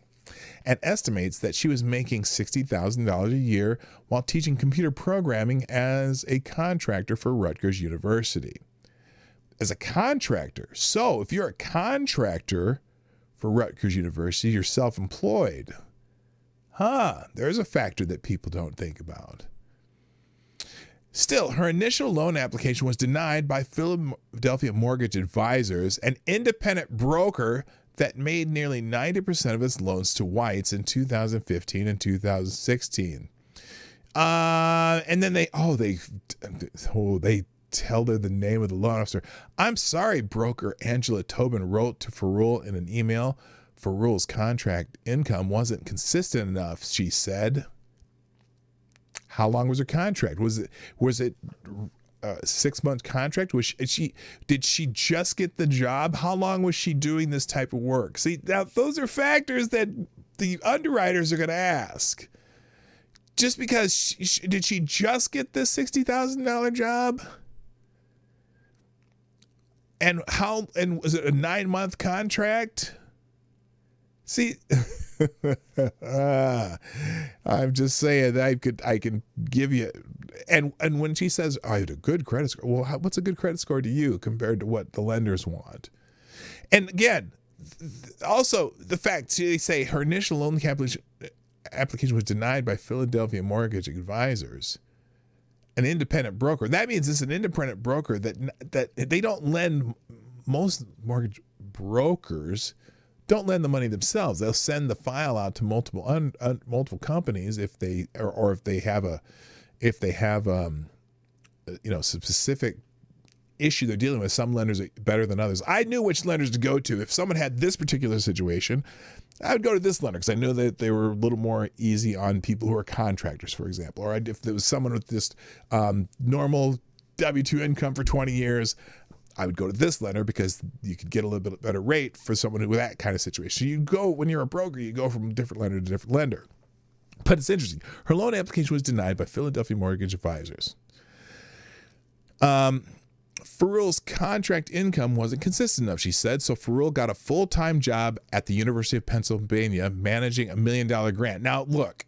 [SPEAKER 2] And estimates that she was making $60,000 a year while teaching computer programming as a contractor for Rutgers University. As a contractor. So if you're a contractor for Rutgers University, you're self-employed. There's a factor that people don't think about. Still, her initial loan application was denied by Philadelphia Mortgage Advisors, an independent broker that made nearly 90% of its loans to whites in 2015 and 2016. And then they tell her the name of the loan officer. I'm sorry, broker Angela Tobin wrote to Farul in an email. Farul's contract income wasn't consistent enough, she said. How long was her contract? Was it a 6-month contract? Did she just get the job? How long was she doing this type of work? See, now those are factors that the underwriters are going to ask. Just because did she just get this $60,000 job? And was it a 9-month contract? See, I'm just saying I can give you, and when she says I had a good credit score, well, what's a good credit score to you compared to what the lenders want? And again, also the fact they say her initial loan application was denied by Philadelphia Mortgage Advisors, an independent broker. That means it's an independent broker that they don't lend. Most mortgage brokers don't lend the money themselves. They'll send the file out to multiple companies if they have some specific issue they're dealing with. Some lenders are better than others. I knew which lenders to go to. If someone had this particular situation, I would go to this lender because I knew that they were a little more easy on people who are contractors, for example. Or if there was someone with just normal W-2 income for 20 years, I would go to this lender because you could get a little bit better rate for someone with that kind of situation. You go, when you're a broker, you go from different lender to different lender. But it's interesting. Her loan application was denied by Philadelphia Mortgage Advisors. Farul's contract income wasn't consistent enough, she said, so Farul got a full-time job at the University of Pennsylvania managing $1 million grant. Now, look,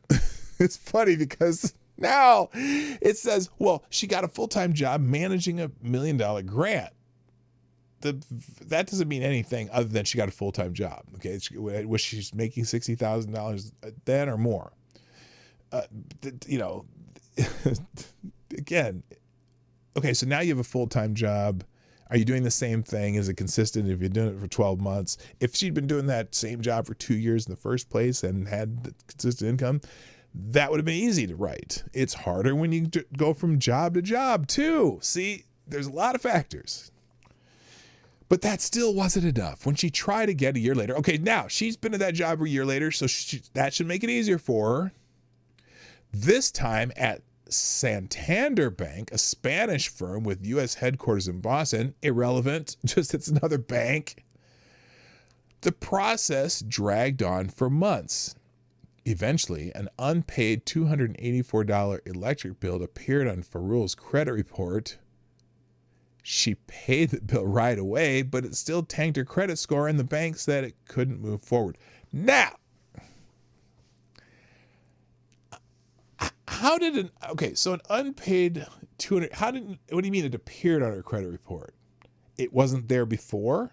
[SPEAKER 2] it's funny because now it says, well, she got a full-time job managing $1 million grant. That doesn't mean anything other than she got a full-time job. Okay, was she making $60,000 then or more? Again, okay, so now you have a full-time job. Are you doing the same thing? Is it consistent if you're doing it for 12 months? If she'd been doing that same job for 2 years in the first place and had the consistent income, that would have been easy to write. It's harder when you go from job to job too. See, there's a lot of factors. But that still wasn't enough. When she tried again a year later, okay, now she's been at that job a year later, so that should make it easier for her. This time at Santander Bank, a Spanish firm with U.S. headquarters in Boston, irrelevant, just it's another bank. The process dragged on for months. Eventually, an unpaid $284 electric bill appeared on Farul's credit report. She paid the bill right away, but it still tanked her credit score, and the bank said it couldn't move forward. Now, so an unpaid $200, what do you mean it appeared on her credit report? It wasn't there before?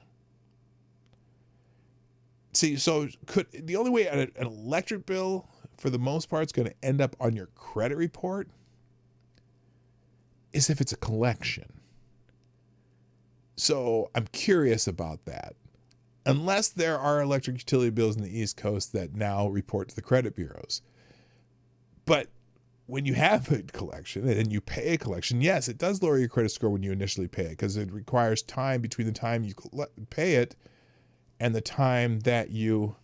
[SPEAKER 2] See, so the only way an electric bill, for the most part, is going to end up on your credit report is if it's a collection. So I'm curious about that. Unless there are electric utility bills in the East Coast that now report to the credit bureaus. But when you have a collection and you pay a collection, yes, it does lower your credit score when you initially pay it because it requires time between the time you pay it and the time that you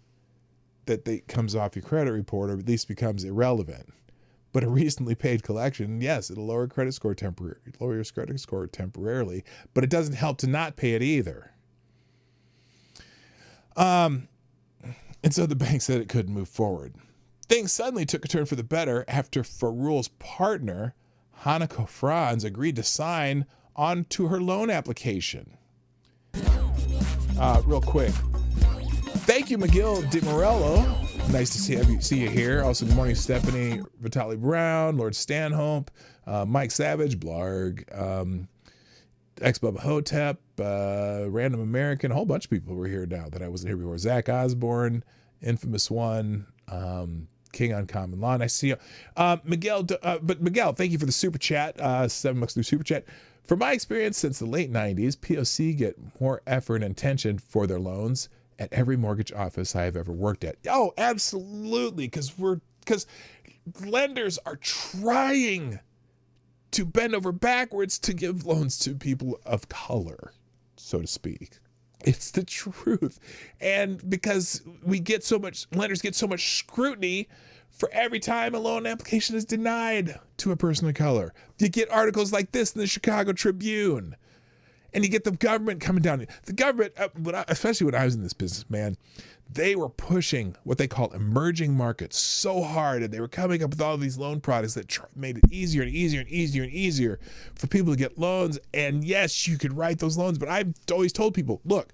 [SPEAKER 2] that comes off your credit report, or at least becomes irrelevant. But a recently paid collection, yes, it'll lower your credit score temporarily, but it doesn't help to not pay it either. And so the bank said it couldn't move forward. Things suddenly took a turn for the better after Farul's partner, Hanako Franz, agreed to sign on to her loan application. Real quick. Thank you, Miguel Di Morello. Nice to see you here. Also, good morning, Stephanie Vitali Brown, Lord Stanhope, Mike Savage, Blarg, Ex-Bubba Hotep, Random American, a whole bunch of people were here now that I wasn't here before. Zach Osborne, Infamous One, King on Common Law. And I see you. Miguel, thank you for the super chat. $7 through super chat. From my experience since the late 90s, POC get more effort and attention for their loans at every mortgage office I have ever worked at. Oh, absolutely. Because lenders are trying to bend over backwards to give loans to people of color, so to speak. It's the truth. And because lenders get so much scrutiny for every time a loan application is denied to a person of color. You get articles like this in the Chicago Tribune. And you get the government coming down. The government, especially when I was in this business, man, they were pushing what they call emerging markets so hard. And they were coming up with all these loan products that made it easier and easier and easier and easier for people to get loans. And yes, you could write those loans. But I've always told people, look,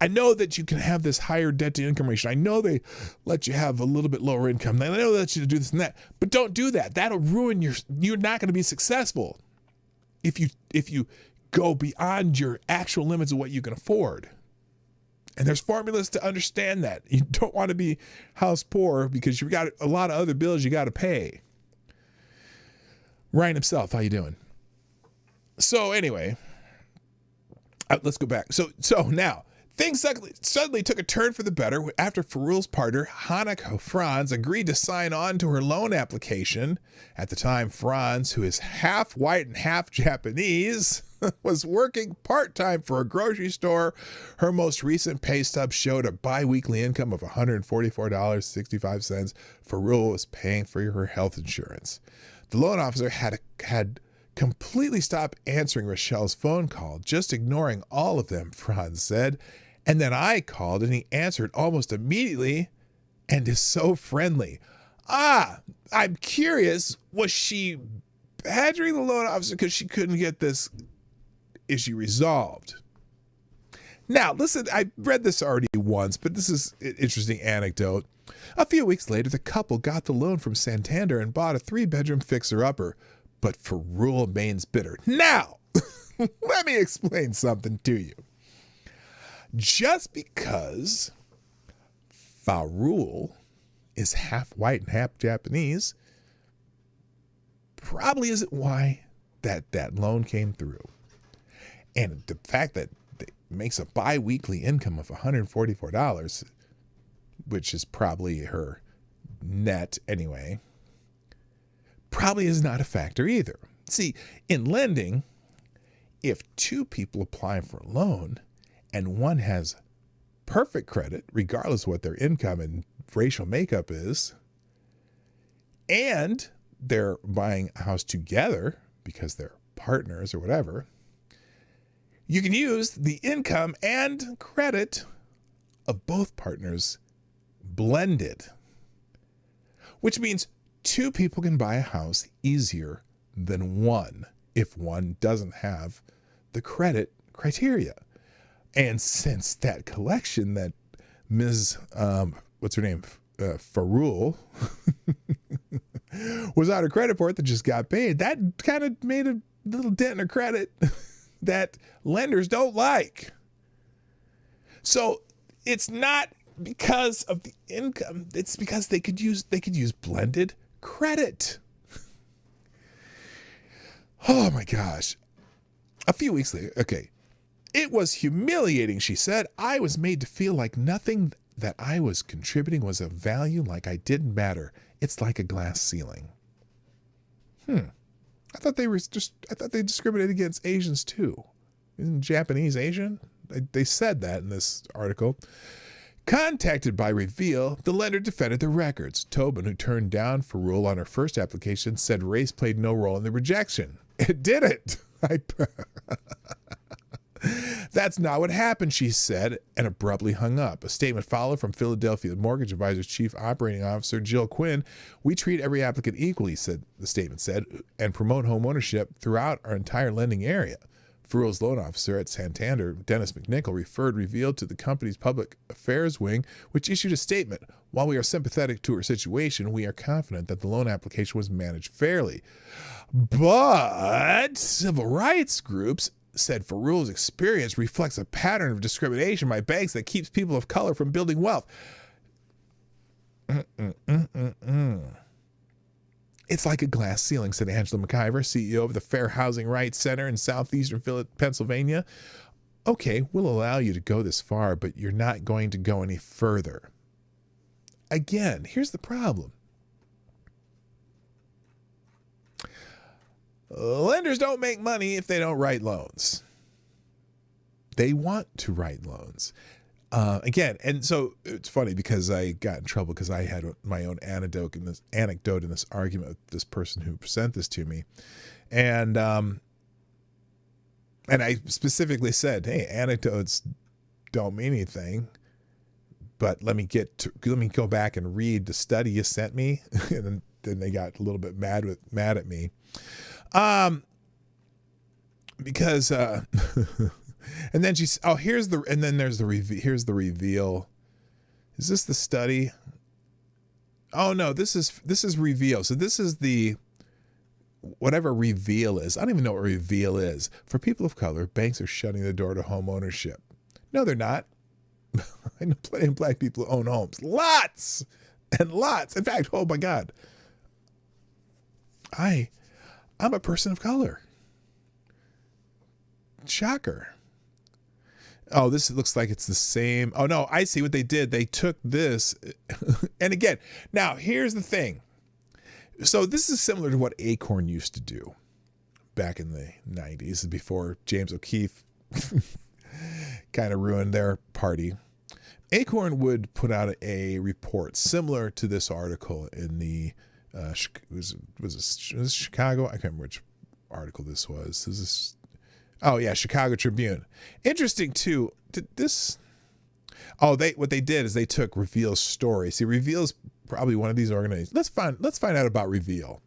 [SPEAKER 2] I know that you can have this higher debt to income ratio. I know they let you have a little bit lower income. I know they let you do this and that. But don't do that. That'll ruin you're not going to be successful if you go beyond your actual limits of what you can afford. And there's formulas to understand that. You don't want to be house poor because you've got a lot of other bills you got to pay. Ryan himself, how you doing? So anyway, let's go back. So now, things suddenly took a turn for the better after Farul's partner, Hanako Franz, agreed to sign on to her loan application. At the time, Franz, who is half white and half Japanese, was working part-time for a grocery store. Her most recent pay stub showed a bi-weekly income of $144.65. Farul was paying for her health insurance. The loan officer had completely stopped answering Rochelle's phone call, just ignoring all of them, Franz said. And then I called and he answered almost immediately and is so friendly. I'm curious, was she badgering the loan officer because she couldn't get this issue resolved? Now, listen, I read this already once, but this is an interesting anecdote. A few weeks later, the couple got the loan from Santander and bought a 3-bedroom fixer-upper, but Farul remains bitter. Now, let me explain something to you. Just because Farul is half white and half Japanese probably isn't why that loan came through. And the fact that it makes a bi-weekly income of $144, which is probably her net anyway, probably is not a factor either. See, in lending, if two people apply for a loan and one has perfect credit, regardless of what their income and racial makeup is, and they're buying a house together because they're partners or whatever, you can use the income and credit of both partners blended, which means two people can buy a house easier than one if one doesn't have the credit criteria. And since that collection that Ms. What's her name? Farul was on her credit report that just got paid, that kind of made a little dent in her credit that lenders don't like. So it's not because of the income, it's because they could use blended credit. Oh my gosh. A few weeks later, okay. It was humiliating, she said. I was made to feel like nothing that I was contributing was of value, like I didn't matter. It's like a glass ceiling. I thought they discriminated against Asians too. Isn't Japanese Asian? They said that in this article. Contacted by Reveal, the lender defended the records. Tobin, who turned down Farrell on her first application, said race played no role in the rejection. It didn't. That's not what happened, she said, and abruptly hung up. A statement followed from Philadelphia Mortgage Advisor's Chief Operating Officer, Jill Quinn. We treat every applicant equally, the statement said, and promote home ownership throughout our entire lending area. Farrell's loan officer at Santander, Dennis McNichol, referred Reveal to the company's public affairs wing, which issued a statement. While we are sympathetic to her situation, we are confident that the loan application was managed fairly. But civil rights groups said Farrell's experience reflects a pattern of discrimination by banks that keeps people of color from building wealth. It's like a glass ceiling, said Angela McIver, CEO of the Fair Housing Rights Center in southeastern Pennsylvania. Okay, we'll allow you to go this far, but you're not going to go any further. Again, here's the problem. Lenders don't make money if they don't write loans. They want to write loans. Again, and so it's funny because I got in trouble because I had my own anecdote in this argument with this person who sent this to me, and I specifically said, "Hey, anecdotes don't mean anything, but let me go back and read the study you sent me," and then they got a little bit mad at me, because. And then here's the reveal. Is this the study? Oh no, this is Reveal. So this is the whatever Reveal is. I don't even know what Reveal is. For people of color, banks are shutting the door to home ownership. No, they're not. I know plenty of black people who own homes. Lots and lots. In fact, oh my God. I'm a person of color. Shocker. Oh, this looks like it's the same. Oh, no, I see what they did. They took this. And again, now here's the thing. So this is similar to what Acorn used to do back in the 90s, before James O'Keefe kind of ruined their party. Acorn would put out a report similar to this article in the, was it Chicago? I can't remember which article this was. This is. Oh yeah, Chicago Tribune. Interesting too. What they did is they took Reveal's story. See, Reveal's probably one of these organizations. Let's find out about Reveal.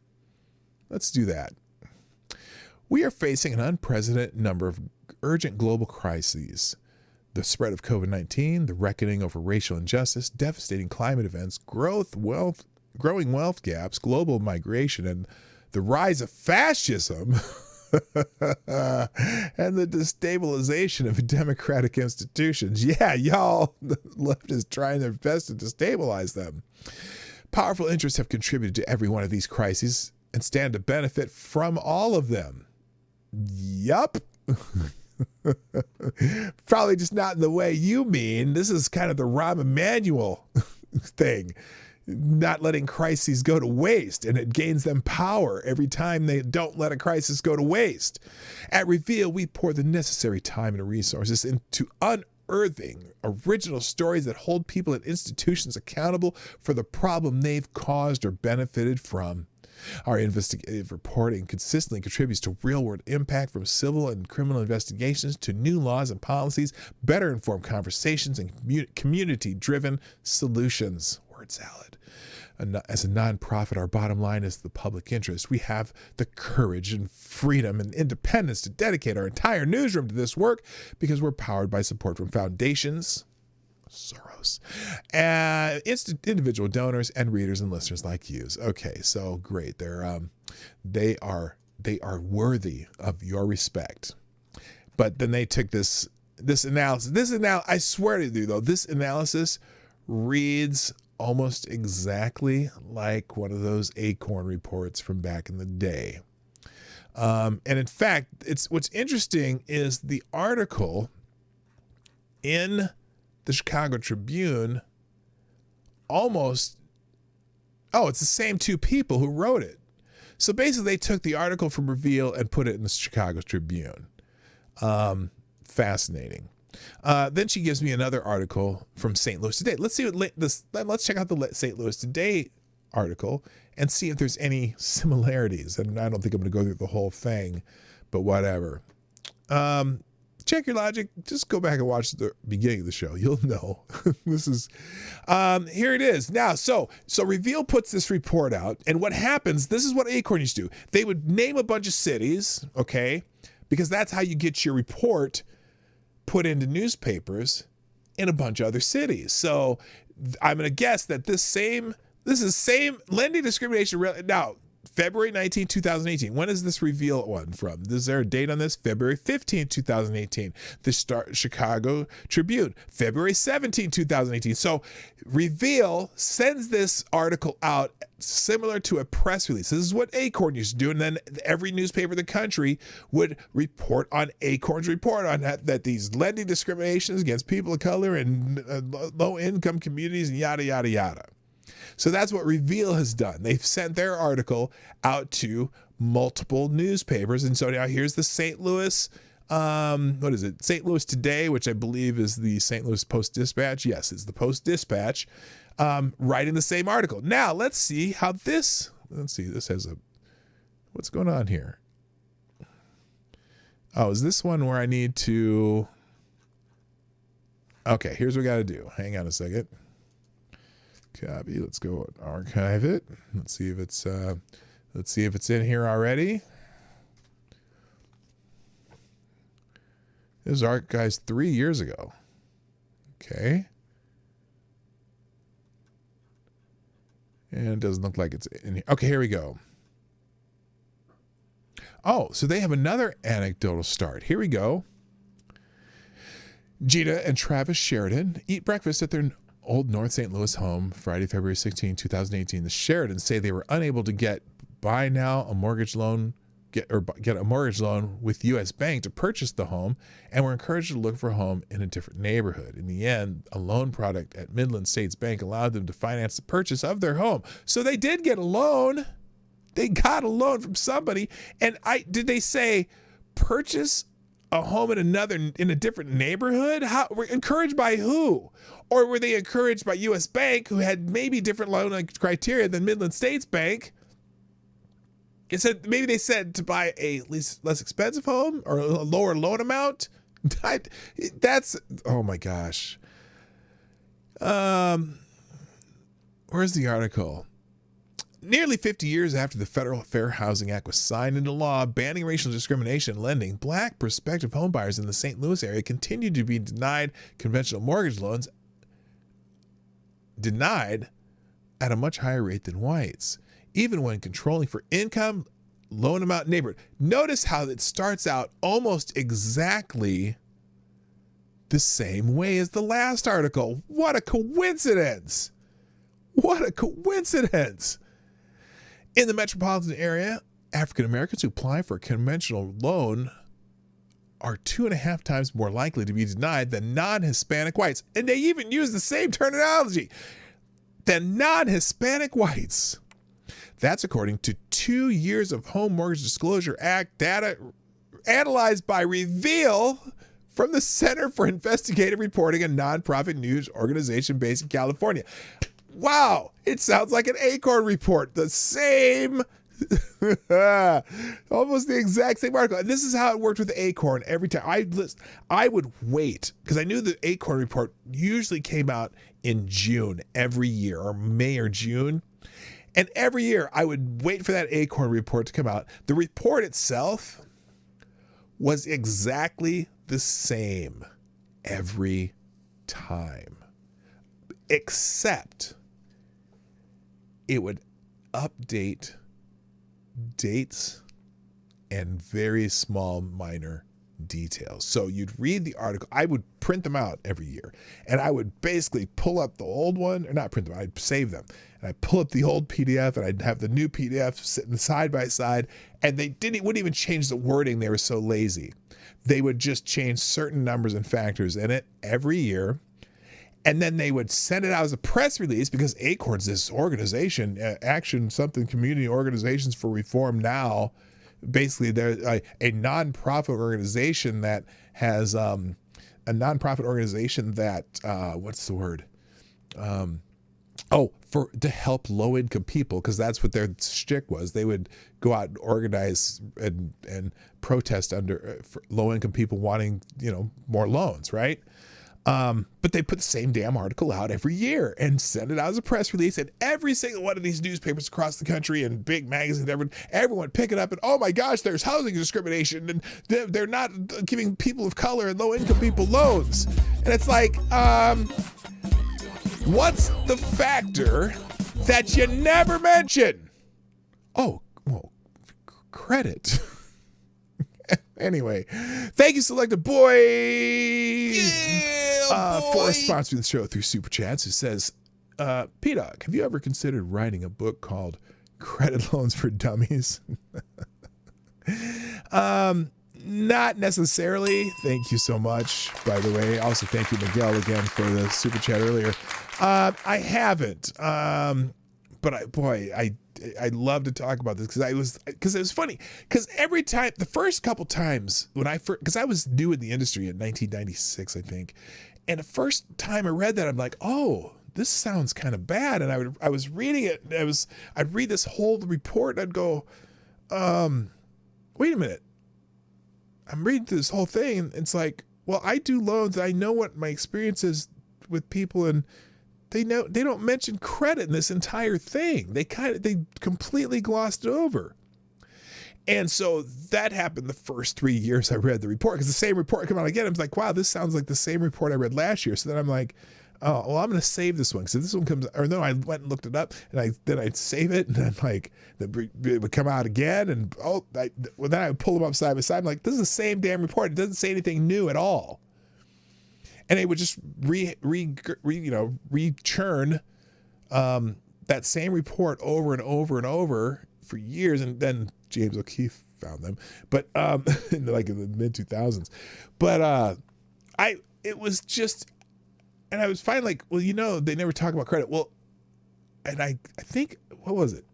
[SPEAKER 2] Let's do that. We are facing an unprecedented number of urgent global crises. The spread of COVID-19, the reckoning over racial injustice, devastating climate events, growing wealth gaps, global migration, and the rise of fascism. And the destabilization of democratic institutions. Yeah, y'all, the left is trying their best to destabilize them. Powerful interests have contributed to every one of these crises and stand to benefit from all of them. Yup. Probably just not in the way you mean. This is kind of the Rahm Emanuel thing. Not letting crises go to waste, and it gains them power every time they don't let a crisis go to waste. At Reveal, we pour the necessary time and resources into unearthing original stories that hold people and institutions accountable for the problem they've caused or benefited from. Our investigative reporting consistently contributes to real-world impact, from civil and criminal investigations to new laws and policies, better informed conversations, and community-driven solutions. Word salad. As a nonprofit, our bottom line is the public interest. We have the courage and freedom and independence to dedicate our entire newsroom to this work because we're powered by support from foundations, Soros, and individual donors and readers and listeners like you. Okay, so great. They are worthy of your respect. But then they took this analysis. I swear to you though, this analysis reads almost exactly like one of those Acorn reports from back in the day. And in fact, what's interesting is the article in the Chicago Tribune it's the same two people who wrote it. So basically they took the article from Reveal and put it in the Chicago Tribune. Fascinating. Then she gives me another article from St. Louis Today. Let's see what let's check out the St. Louis Today article and see if there's any similarities. And I don't think I'm going to go through the whole thing, but whatever. Check your logic. Just go back and watch the beginning of the show. You'll know. This is here it is. Now, so Reveal puts this report out, and what happens, this is what Acorn used to do. They would name a bunch of cities, okay? Because that's how you get your report put into newspapers in a bunch of other cities. So I'm going to guess that this is same lending discrimination. Now, February 19, 2018. When is this Reveal one from? Is there a date on this? February 15, 2018. The Chicago Tribune, February 17, 2018. So Reveal sends this article out similar to a press release. This is what Acorn used to do. And then every newspaper in the country would report on Acorn's report on that these lending discriminations against people of color and low-income communities and yada, yada, yada. So that's what Reveal has done. They've sent their article out to multiple newspapers. And so now here's the St. Louis, what is it? St. Louis Today, which I believe is the St. Louis Post-Dispatch. Yes, it's the Post-Dispatch, writing the same article. Now let's see how this has what's going on here? Oh, is this one where I need to, okay, here's what we got to do. Hang on a second. Copy. Let's go archive it. Let's see if it's in here already. This was archived 3 years ago. Okay. And it doesn't look like it's in here. Okay, here we go. Oh, so they have another anecdotal start. Here we go. Gina and Travis Sheridan eat breakfast at their old North St. Louis home Friday, February 16, 2018. The Sheridans say they were unable to get a mortgage loan with U.S. Bank to purchase the home and were encouraged to look for a home in a different neighborhood. In the end, a loan product at Midland States Bank allowed them to finance the purchase of their home. So they did get a loan. They got a loan from somebody. And did they say purchase a home in a different neighborhood? How were encouraged by who? Or were they encouraged by U.S. Bank, who had maybe different loan criteria than Midland States Bank? It said maybe they said to buy a less expensive home or a lower loan amount. That's, oh my gosh. Where's the article? Nearly 50 years after the Federal Fair Housing Act was signed into law banning racial discrimination in lending, Black prospective homebuyers in the St. Louis area continued to be denied conventional mortgage loans, denied at a much higher rate than whites, even when controlling for income, loan amount, neighborhood. Notice how it starts out almost exactly the same way as the last article. What a coincidence! What a coincidence! In the metropolitan area, African Americans who apply for a conventional loan are 2.5 times more likely to be denied than non-Hispanic whites. And they even use the same terminology, than non-Hispanic whites. That's according to 2 years of Home Mortgage Disclosure Act data analyzed by Reveal from the Center for Investigative Reporting, a nonprofit news organization based in California. Wow, it sounds like an Acorn report. The same, almost the exact same article. And this is how it worked with Acorn every time. I would wait, because I knew the Acorn report usually came out in June every year, or May or June. And every year I would wait for that Acorn report to come out. The report itself was exactly the same every time, except it would update dates and very small minor details. So you'd read the article. I would print them out every year, and I would basically pull up the old one, or not print them, I'd save them. And I'd pull up the old PDF, and I'd have the new PDF sitting side by side, and they wouldn't even change the wording. They were so lazy. They would just change certain numbers and factors in it every year. And then they would send it out as a press release, because Acorn's this organization, Action Something Community Organizations for Reform Now. Basically, they're a nonprofit organization that has nonprofit organization that what's the word? To help low income people, because that's what their shtick was. They would go out and organize and protest for low income people wanting, more loans, right? But they put the same damn article out every year and send it out as a press release, and every single one of these newspapers across the country and big magazines, everyone pick it up and, oh my gosh, there's housing discrimination and they're not giving people of color and low income people loans. And it's like, what's the factor that you never mention? Oh, well, credit. Anyway, thank you, Selected Boy, for sponsoring the show through Super Chats, who says, P-Dawg, have you ever considered writing a book called Credit Loans for Dummies? Not necessarily. Thank you so much, by the way. Also, thank you, Miguel, again, for the Super Chat earlier. I haven't, but I'd love to talk about this because it was funny. Because every time, the first couple times because I was new in the industry in 1996, I think, and the first time I read that, I'm like, oh, this sounds kind of bad. And I was reading it. I'd read this whole report and I'd go, wait a minute. I'm reading through this whole thing and it's like, well, I do loans. I know what my experience is with people, and they don't mention credit in this entire thing. They completely glossed it over. And so that happened the first 3 years I read the report, because the same report came out again. I was like, wow, this sounds like the same report I read last year. So then I'm like, oh, well, I'm going to save this one. So this one comes, or no, I went and looked it up, and then I'd save it, and then like it would come out again, and then I would pull them up side by side. I'm like, this is the same damn report. It doesn't say anything new at all. And they would just rechurn that same report over and over and over for years, and then James O'Keefe found them, but in the mid 2000s. But it was just. And I was finally like, well, they never talk about credit. Well, and I think, what was it?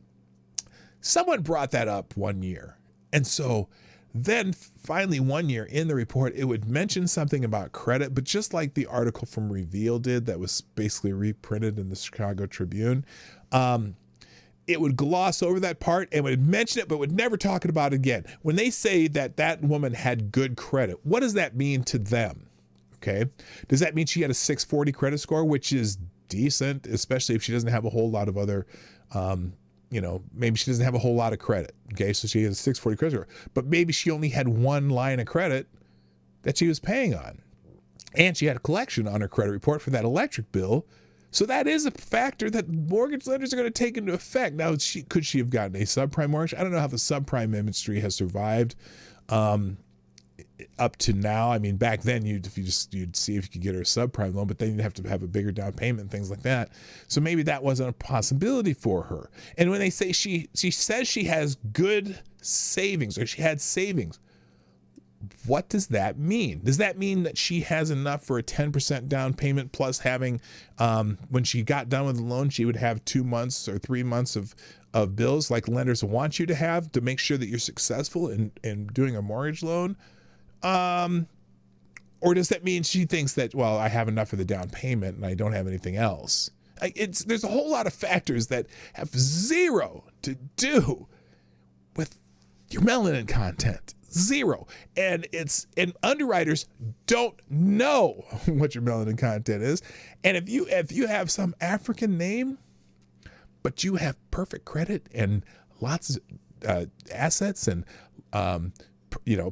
[SPEAKER 2] Someone brought that up one year. And so then finally one year in the report, it would mention something about credit, but just like the article from Reveal did that was basically reprinted in the Chicago Tribune, it would gloss over that part and would mention it, but would never talk about it again. When they say that woman had good credit, what does that mean to them? Okay. Does that mean she had a 640 credit score, which is decent, especially if she doesn't have a whole lot of other, maybe she doesn't have a whole lot of credit. Okay. So she has a 640 credit score, but maybe she only had one line of credit that she was paying on. And she had a collection on her credit report for that electric bill. So that is a factor that mortgage lenders are going to take into effect. Now, could she have gotten a subprime mortgage? I don't know how the subprime industry has survived up to now. I mean, back then you'd see if you could get her a subprime loan, but then you'd have to have a bigger down payment and things like that. So maybe that wasn't a possibility for her. And when they say she says she has good savings, or she had savings, what does that mean? Does that mean that she has enough for a 10% down payment plus having, when she got done with the loan, she would have 2 months or 3 months of bills like lenders want you to have to make sure that you're successful in doing a mortgage loan? Or does that mean she thinks that, well, I have enough for the down payment and I don't have anything else? There's a whole lot of factors that have zero to do with your melanin content. Zero. And underwriters don't know what your melanin content is. And if you have some African name, but you have perfect credit and lots of assets and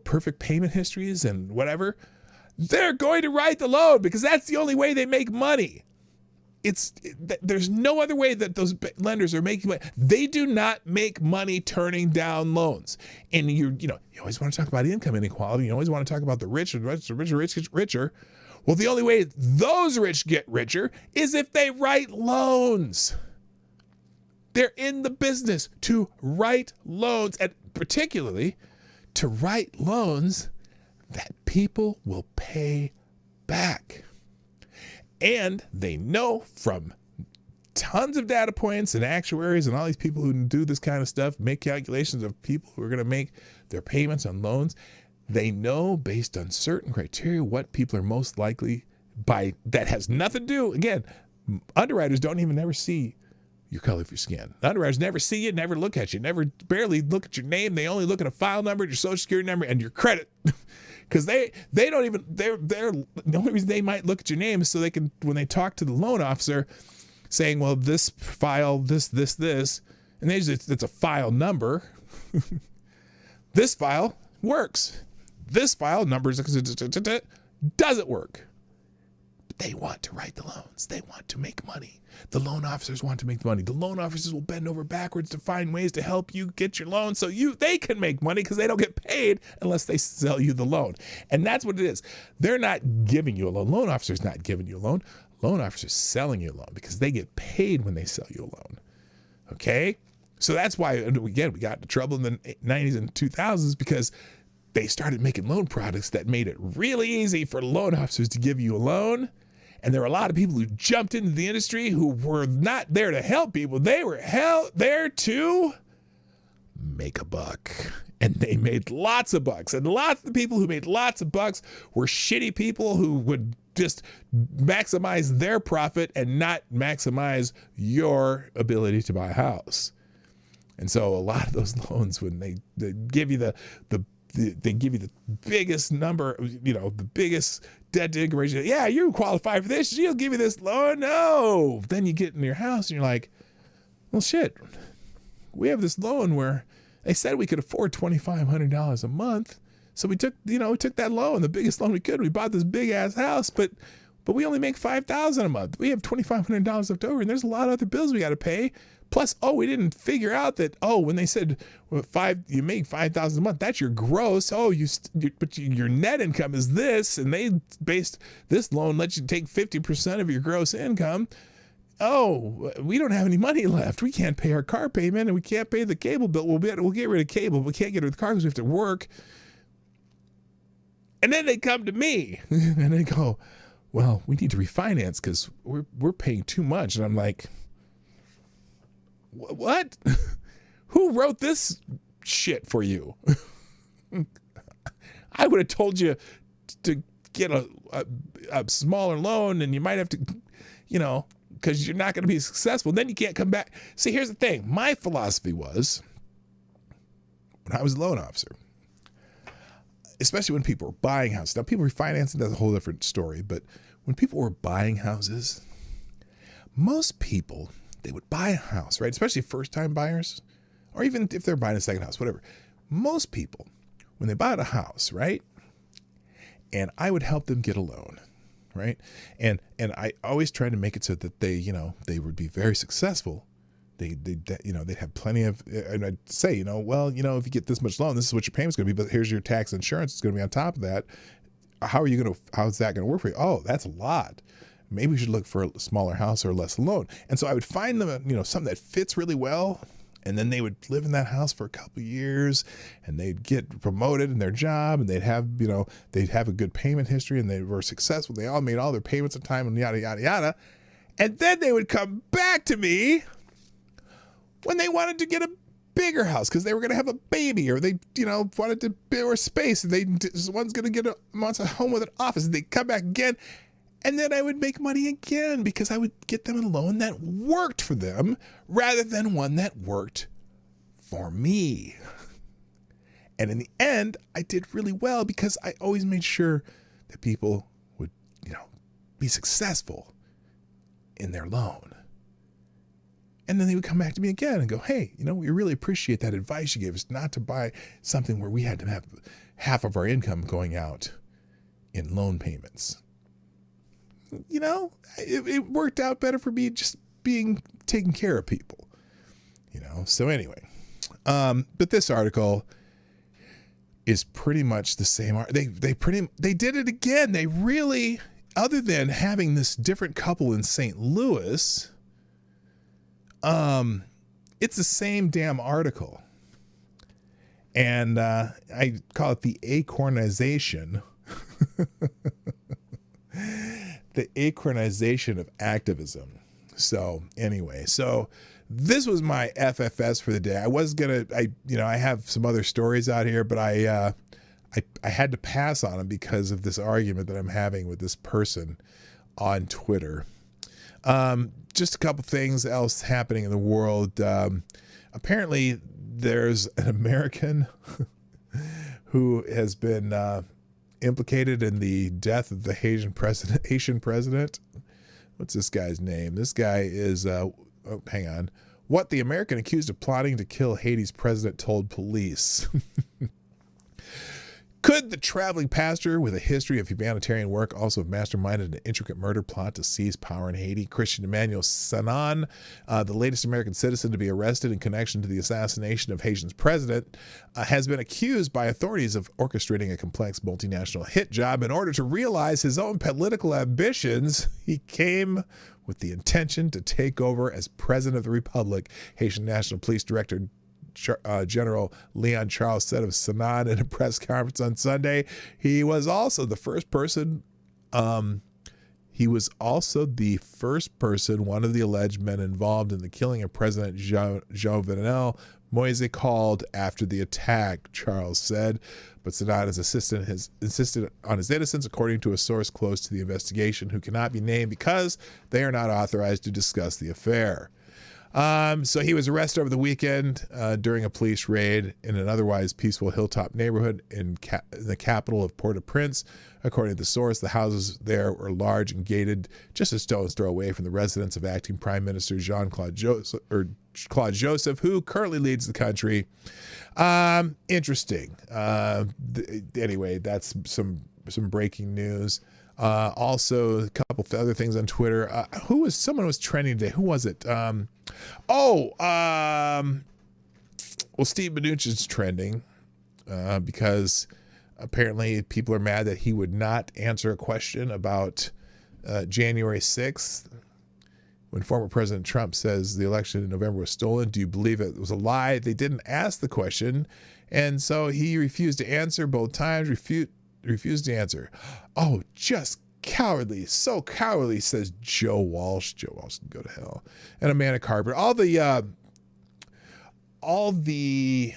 [SPEAKER 2] perfect payment histories and whatever, they're going to write the loan because that's the only way they make money. There's no other way that those lenders are making money. They do not make money turning down loans. And you always want to talk about income inequality. You always want to talk about the rich and richer. Well, the only way those rich get richer is if they write loans. They're in the business to write loans, and particularly to write loans that people will pay back. And they know from tons of data points and actuaries and all these people who do this kind of stuff, make calculations of people who are going to make their payments on loans, They know based on certain criteria what people are most likely by. That has nothing to do, again, underwriters don't even ever see your color of your skin. The underwriters never see you, never look at you, never barely look at your name. They only look at a file number, your social security number, and your credit. Because they don't even, they're the only reason they might look at your name is so they can, when they talk to the loan officer saying, well, this file, this, and it's a file number. This file works. This file numbers doesn't work. But they want to write the loans. They want to make money. The loan officers want to make money. The loan officers will bend over backwards to find ways to help you get your loan so they can make money because they don't get paid unless they sell you the loan. And that's what it is. They're not giving you a loan. Loan officer's not giving you a loan. Loan officer's selling you a loan because they get paid when they sell you a loan. Okay? So that's why, again, we got into trouble in the 90s and 2000s because they started making loan products that made it really easy for loan officers to give you a loan. And there were a lot of people who jumped into the industry who were not there to help people. They were there to make a buck. And they made lots of bucks. And lots of the people who made lots of bucks were shitty people who would just maximize their profit and not maximize your ability to buy a house. And so a lot of those loans, when they give you they give you the biggest number, the biggest debt to income ratio. Yeah, you qualify for this. She'll give you this loan. No. Then you get in your house and you're like, well, shit. We have this loan where they said we could afford $2,500 a month. So we took that loan, the biggest loan we could. We bought this big ass house, but we only make $5,000 a month. We have $2,500 left over, and there's a lot of other bills we got to pay. Plus, we didn't figure out that, when they said you make $5,000 a month, that's your gross. But your net income is this, and they based this loan lets you take 50% of your gross income. We don't have any money left. We can't pay our car payment, and we can't pay the cable bill. We'll get rid of cable, but we can't get rid of the car because we have to work. And then they come to me, and they go, well, we need to refinance because we're paying too much. And I'm like, what? Who wrote this shit for you? I would have told you to get a smaller loan, and you might have to, because you're not going to be successful. Then you can't come back. See, here's the thing. My philosophy was, when I was a loan officer, especially when people were buying houses. Now, people refinancing, that's a whole different story. But when people were buying houses, most people, they would buy a house, right? Especially first-time buyers, or even if they're buying a second house, whatever. Most people, when they bought a house, right? And I would help them get a loan, right? And I always tried to make it so that they would be very successful. They'd have plenty of, and I'd say, if you get this much loan, this is what your payment's going to be, but here's your tax insurance. It's going to be on top of that. How's that going to work for you? Oh, that's a lot. Maybe we should look for a smaller house or less loan. And so I would find them, something that fits really well. And then they would live in that house for a couple of years, and they'd get promoted in their job, and they'd have a good payment history, and they were successful. They all made all their payments on time, and yada, yada, yada. And then they would come back to me when they wanted to get a bigger house because they were going to have a baby, or they, wanted to build more space, and one's going to wants a home with an office, and they come back again. And then I would make money again because I would get them a loan that worked for them rather than one that worked for me. And in the end, I did really well because I always made sure that people would, be successful in their loan. And then they would come back to me again and go, hey, we really appreciate that advice you gave us not to buy something where we had to have half of our income going out in loan payments. It worked out better for me just taking care of people, So anyway, but this article is pretty much the same. They did it again. They really, other than having this different couple in St. Louis, it's the same damn article. And I call it the acornization. The acornization of activism. So anyway, this was my FFS for the day. I have some other stories out here, but I I had to pass on him because of this argument that I'm having with this person on Twitter. Just a couple things else happening in the world. Apparently, there's an American who has been implicated in the death of the Haitian president. What's this guy's name? This guy is, hang on. What the American accused of plotting to kill Haiti's president told police. Could the traveling pastor with a history of humanitarian work also have masterminded an intricate murder plot to seize power in Haiti? Christian Emmanuel Sanon, the latest American citizen to be arrested in connection to the assassination of Haiti's president, has been accused by authorities of orchestrating a complex multinational hit job in order to realize his own political ambitions. He came with the intention to take over as president of the republic. Haitian National Police Director General Leon Charles said of Sanon in a press conference on Sunday. He was also the first person, one of the alleged men involved in the killing of President Jovenel Moise called after the attack, Charles said. But Sanon's assistant has insisted on his innocence, according to a source close to the investigation, who cannot be named because they are not authorized to discuss the affair. So he was arrested over the weekend during a police raid in an otherwise peaceful hilltop neighborhood in the capital of Port-au-Prince. According to the source, the houses there were large and gated, just a stone's throw away from the residence of acting Prime Minister Claude Joseph, who currently leads the country. Interesting. Anyway, that's some breaking news. Also, a couple of other things on Twitter. Someone was trending today. Who was it? Well, Steve Mnuchin's trending because apparently people are mad that he would not answer a question about January 6th when former President Trump says the election in November was stolen. Do you believe it was a lie? They didn't ask the question, and so he refused to answer both times. Refused to answer. Oh, just cowardly. So cowardly, says Joe Walsh. Joe Walsh can go to hell. And Amanda Carpenter. All the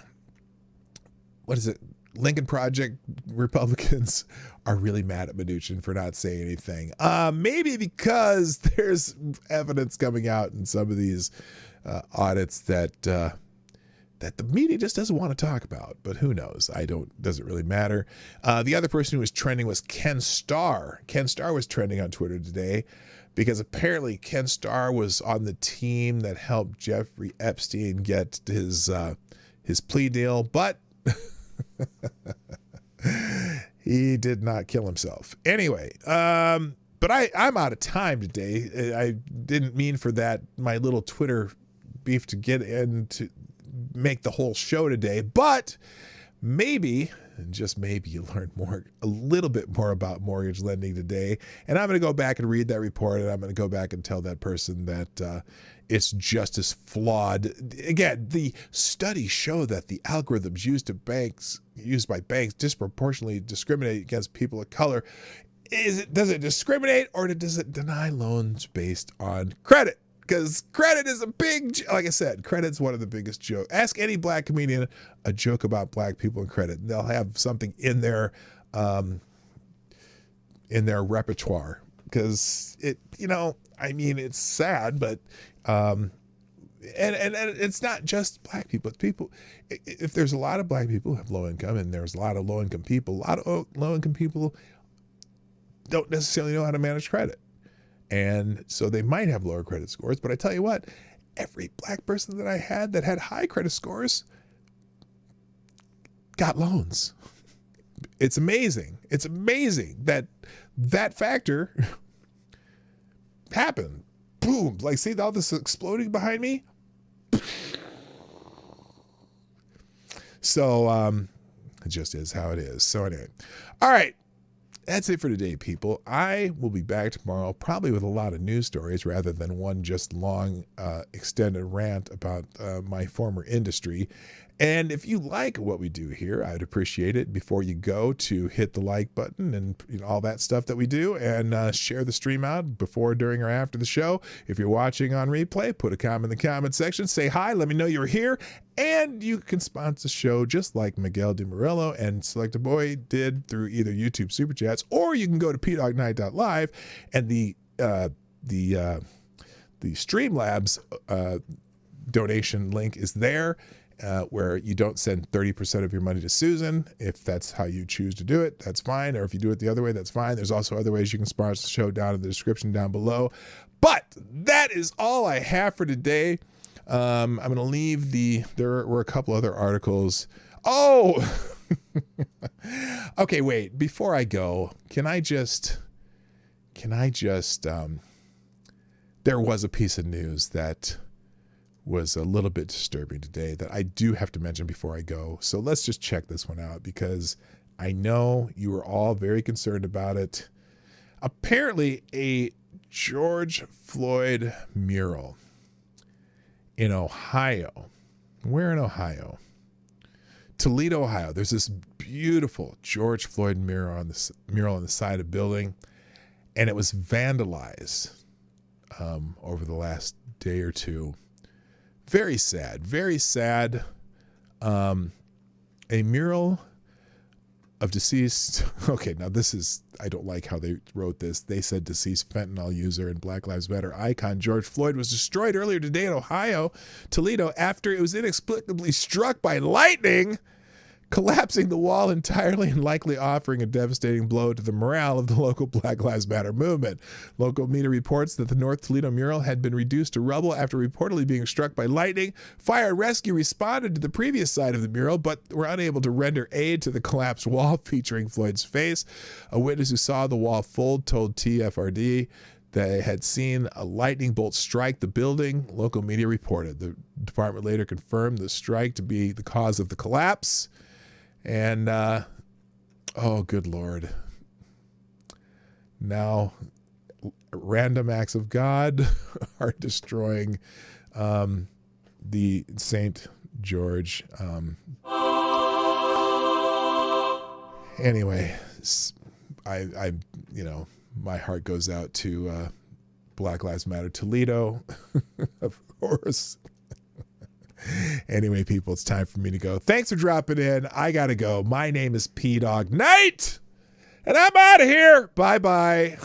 [SPEAKER 2] Lincoln Project Republicans are really mad at Mnuchin for not saying anything. Maybe because there's evidence coming out in some of these audits that the media just doesn't want to talk about, but who knows? Doesn't really matter. The other person who was trending was Ken Starr. Ken Starr was trending on Twitter today because apparently Ken Starr was on the team that helped Jeffrey Epstein get his plea deal, but he did not kill himself. Anyway, but I'm out of time today. I didn't mean for my little Twitter beef to get into make the whole show today, but maybe, and just maybe, you learned a little bit more about mortgage lending today. And I'm going to go back and read that report, and I'm going to go back and tell that person that it's just as flawed. Again, the studies show that the algorithms used by banks disproportionately discriminate against people of color. Does it discriminate, or does it deny loans based on credit? Because credit is like I said, credit's one of the biggest jokes. Ask any black comedian a joke about black people and credit, and they'll have something in their repertoire. Because it's sad, but and it's not just black people. It's people. If there's a lot of black people who have low income, and there's a lot of low income people, don't necessarily know how to manage credit. And so they might have lower credit scores, but I tell you what, every black person that I had that had high credit scores got loans. It's amazing. It's amazing that factor happened. Boom. Like, see all this exploding behind me? So, it just is how it is. So anyway, all right. That's it for today, people. I will be back tomorrow, probably with a lot of news stories rather than one just long, extended rant about my former industry. And if you like what we do here, I'd appreciate it before you go to hit the like button and all that stuff that we do, and share the stream out before, during, or after the show. If you're watching on replay, put a comment in the comment section. Say hi. Let me know you're here. And you can sponsor the show just like Miguel de Murillo and Select a Boy did through either YouTube Super Chats, or you can go to PDawgKnight.live, and the Streamlabs donation link is there. Where you don't send 30% of your money to Susan. If that's how you choose to do it, that's fine. Or if you do it the other way, that's fine. There's also other ways you can sponsor the show down in the description down below. But that is all I have for today. I'm going to leave there were a couple other articles. Oh, okay, wait, before I go, there was a piece of news that was a little bit disturbing today that I do have to mention before I go. So let's just check this one out, because I know you were all very concerned about it. Apparently, a George Floyd mural in Ohio. Where in Ohio? Toledo, Ohio. There's this beautiful George Floyd mural on the side of a building, and it was vandalized over the last day or two. Very sad, very sad. A mural of deceased. Okay, now this is, I don't like how they wrote this. They said deceased fentanyl user and Black Lives Matter icon George Floyd was destroyed earlier today in Ohio, Toledo, after it was inexplicably struck by lightning, collapsing the wall entirely and likely offering a devastating blow to the morale of the local Black Lives Matter movement. Local media reports that the North Toledo mural had been reduced to rubble after reportedly being struck by lightning. Fire and rescue responded to the previous side of the mural, but were unable to render aid to the collapsed wall featuring Floyd's face. A witness who saw the wall fold told TFRD they had seen a lightning bolt strike the building, local media reported. The department later confirmed the strike to be the cause of the collapse. And, oh, good Lord. Now, random acts of God are destroying the St. George. Anyway, I my heart goes out to Black Lives Matter Toledo, of course. Anyway, people, it's time for me to go. Thanks for dropping in. I gotta go. My name is PDawgKnight, and I'm out of here. Bye-bye.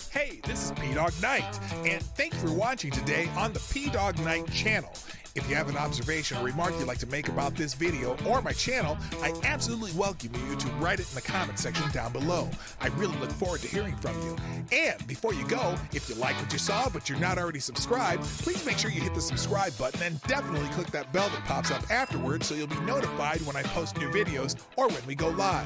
[SPEAKER 2] Hey, this is PDawgKnight, and thank you for watching today on the PDawgKnight channel. If you have an observation or remark you'd like to make about this video or my channel, I absolutely welcome you to write it in the comment section down below. I really look forward to hearing from you. And before you go, if you like what you saw but you're not already subscribed, please make sure you hit the subscribe button and definitely click that bell that pops up afterwards so you'll be notified when I post new videos or when we go live.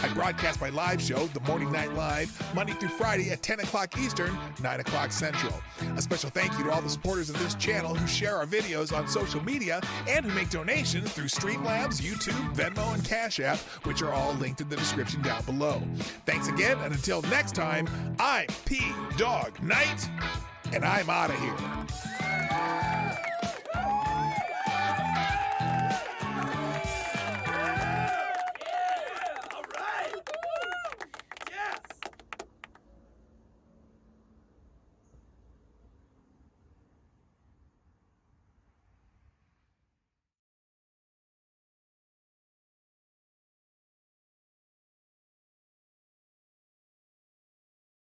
[SPEAKER 2] I broadcast my live show, The Morning Night Live, Monday through Friday at 10 o'clock Eastern, 9 o'clock Central. A special thank you to all the supporters of this channel who share our videos on social media and who make donations through Streamlabs, YouTube, Venmo, and Cashapp, which are all linked in the description down below. Thanks again, and until next time, I'm PDawgKnight, and I'm out of here.